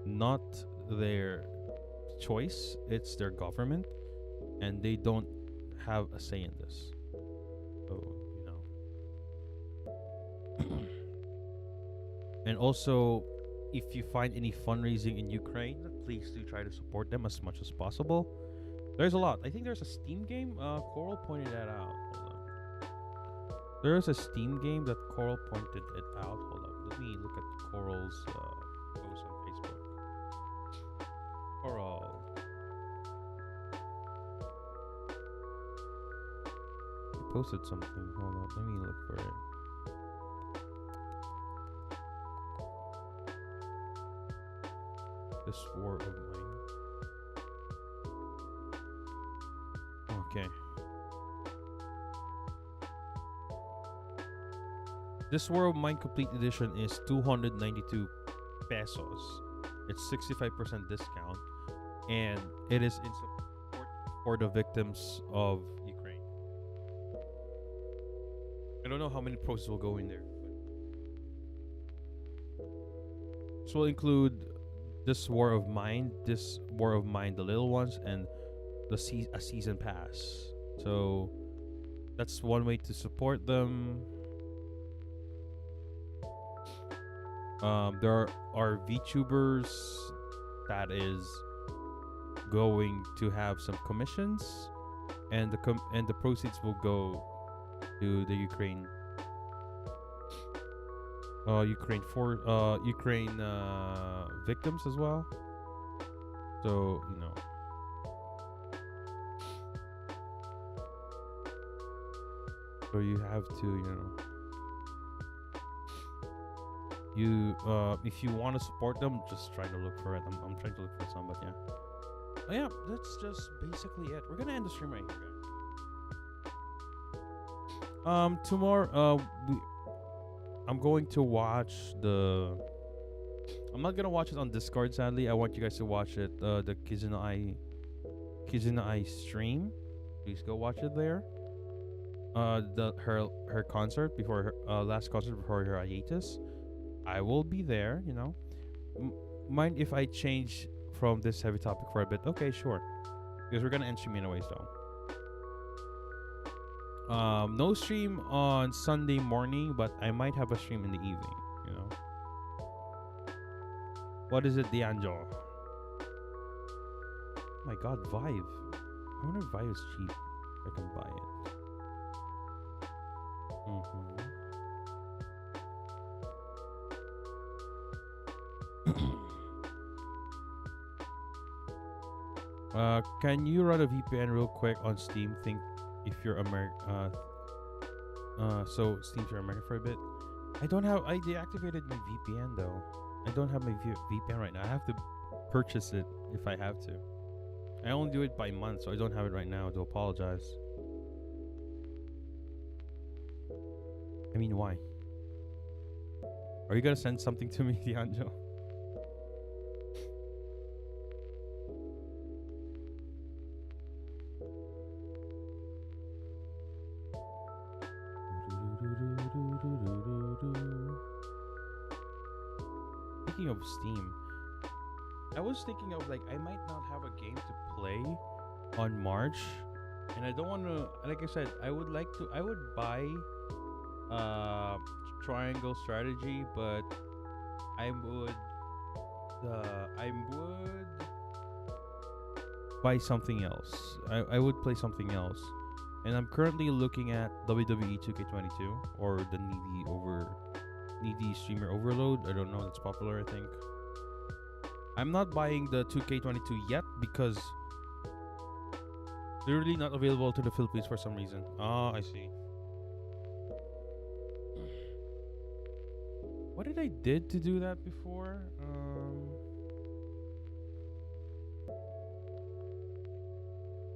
not their choice. It's their government, and they don't have a say in this. So and also, if you find any fundraising in Ukraine, please do try to support them as much as possible. There's a lot. I think there's a Steam game. Coral pointed that out. Hold on. There is a Steam game that Coral pointed it out. Hold on. Let me look at Coral's post on Facebook. Coral. He posted something. Hold on. Let me look for it. This war of mine. Okay. This War of Mine Complete Edition is 292 pesos. It's 65% discount, and it is in support for the victims of Ukraine. I don't know how many proceeds will go in there. This will include this War of Mine, the little ones, and a season pass. So that's one way to support them. There are VTubers that is going to have some commissions, and the proceeds will go to the Ukraine victims as well. So so you have to if you want to support them, just try to look for it. I'm trying to look for some, but yeah. But yeah, that's just basically it. We're gonna end the stream right here, guys. Tomorrow, I'm going to watch I'm not gonna watch it on Discord, sadly. I want you guys to watch it. The Kizuna Ai stream. Please go watch it there. Her concert before her last concert before her hiatus. I will be there. Mind if I change from this heavy topic for a bit? Okay, sure. Because we're gonna end stream anyways, though. No stream on Sunday morning, but I might have a stream in the evening. You know. What is it, D'Angelo? My God, Vive. I wonder if Vive is cheap. I can buy it. Can you run a VPN real quick on Steam? Think if you're American. So Steam's your American for a bit. I deactivated my VPN though. I don't have my VPN right now. I have to purchase it if I have to. I only do it by month, so I don't have it right now. I do apologize. I mean, why? Are you gonna send something to me, D'Angelo? Speaking of Steam, I was thinking of like I might not have a game to play on March, and I don't want to. Like I said, I would buy Triangle Strategy, but I would buy something else. I would play something else, and I'm currently looking at WWE 2K22 or the Needy Streamer Overload. I don't know, that's popular, I think. I'm not buying the 2K22 yet because they're really not available to the Philippines for some reason. Ah, I see. What did I did to do that before?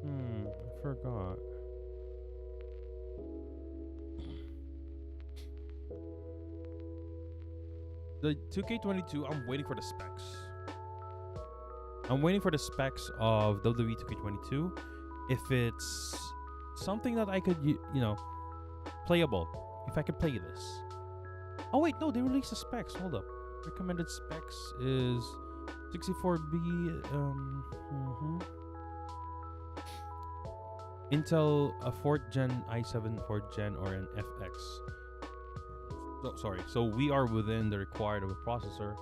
I forgot. The 2K22, I'm waiting for the specs. I'm waiting for the specs of WWE 2K22. If it's something that I could, playable. If I could play this. Oh wait, no, they released the specs. Hold up. Recommended specs is 64B. Intel a 4th gen i7 4th gen or an FX. Oh, sorry. So we are within the required of a processor.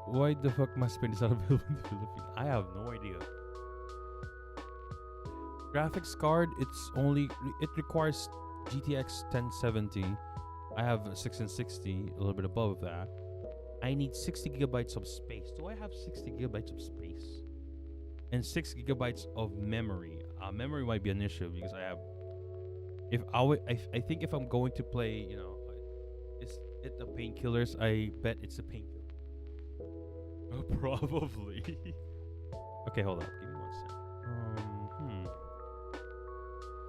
Why the fuck my Spain is not available in the Philippines? I have no idea. Graphics card, it requires GTX 1070. I have a 1660, a little bit above that. I need 60 gigabytes of space. Do I have 60 gigabytes of space? And 6 gigabytes of memory. Memory might be an issue because I think if I'm going to play, is it the painkillers? I bet it's a painkiller. Probably. Okay, hold up. Give me 1 second.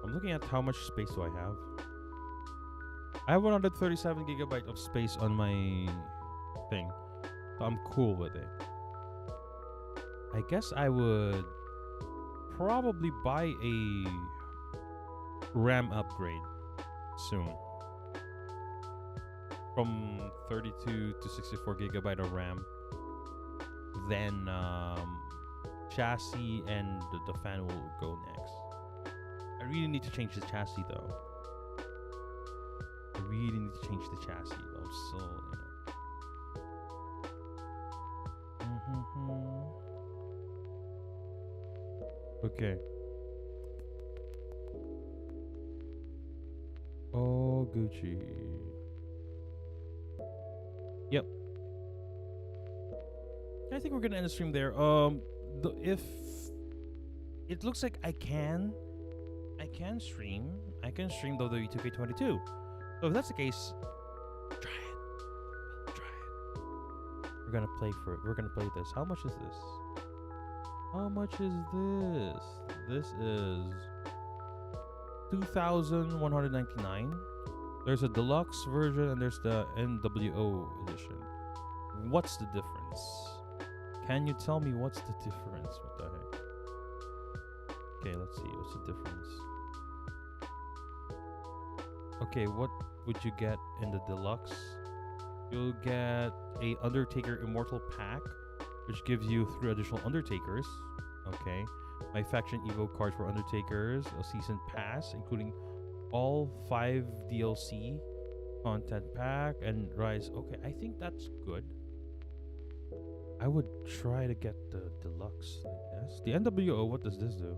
I'm looking at how much space do I have. I have 137 gigabytes of space on my thing. So I'm cool with it. I guess I would probably buy a RAM upgrade soon. From 32 to 64 gigabyte of RAM. Then chassis and the fan will go next. I really need to change the chassis though. I really need to change the chassis though. So, Okay. Oh, Gucci. Yep. I think we're gonna end the stream there. If it looks like I can stream WWE 2K22. So if that's the case, try it. We're gonna play for it. We're gonna play this. How much is this? How much is this? This is 2,199. There's a deluxe version and there's the NWO edition. What's the difference? Can you tell me what's the difference? What the heck? Okay, let's see. What's the difference? Okay, what would you get in the deluxe? You'll get a Undertaker Immortal pack, which gives you 3 additional Undertakers. Okay. My faction Evo cards for Undertakers, a season pass, including all 5 DLC content pack, and Rise. Okay, I think that's good. I would try to get the deluxe, I guess. The NWO, what does this do?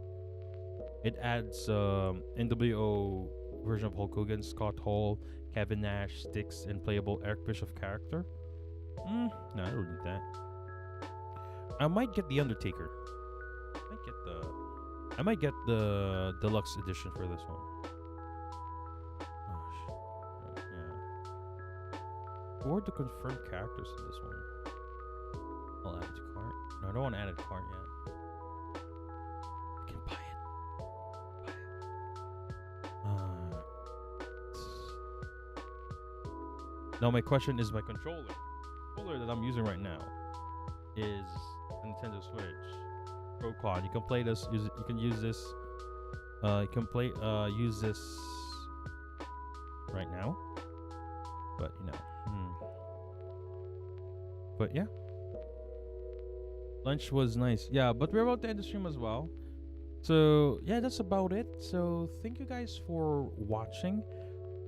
It adds NWO version of Hulk Hogan, Scott Hall, Kevin Nash, Styx, and playable Eric Bischoff character. No, I don't need that. I might get the Undertaker. I might get the deluxe edition for this one. Yeah. Who are the confirmed characters in this one? I'll add it to cart. No, I don't want to add it to cart yet. I can buy it. Now my question is, my controller that I'm using right now is Nintendo Switch Pro Quad. You can play this. You can use this. You can play. Use this right now. But you know. But yeah. Lunch was nice. Yeah, but we're about to end the stream as well. So yeah, that's about it. So thank you guys for watching.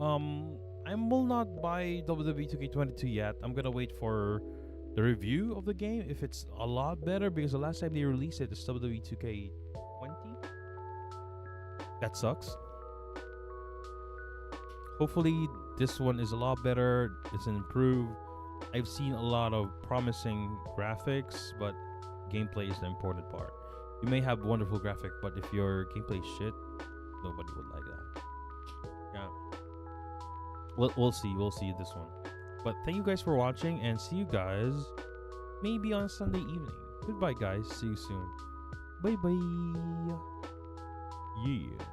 I will not buy WWE 2K22 yet. I'm gonna wait for the review of the game if it's a lot better, because the last time they released it is WWE 2K20. That sucks. Hopefully this one is a lot better. It's an improved. I've seen a lot of promising graphics, but gameplay is the important part. You may have wonderful graphic, but if your gameplay is shit, nobody would like that. Yeah. We'll see this one. But thank you guys for watching, and see you guys maybe on Sunday evening. Goodbye, guys. See you soon. Bye bye. Yeah.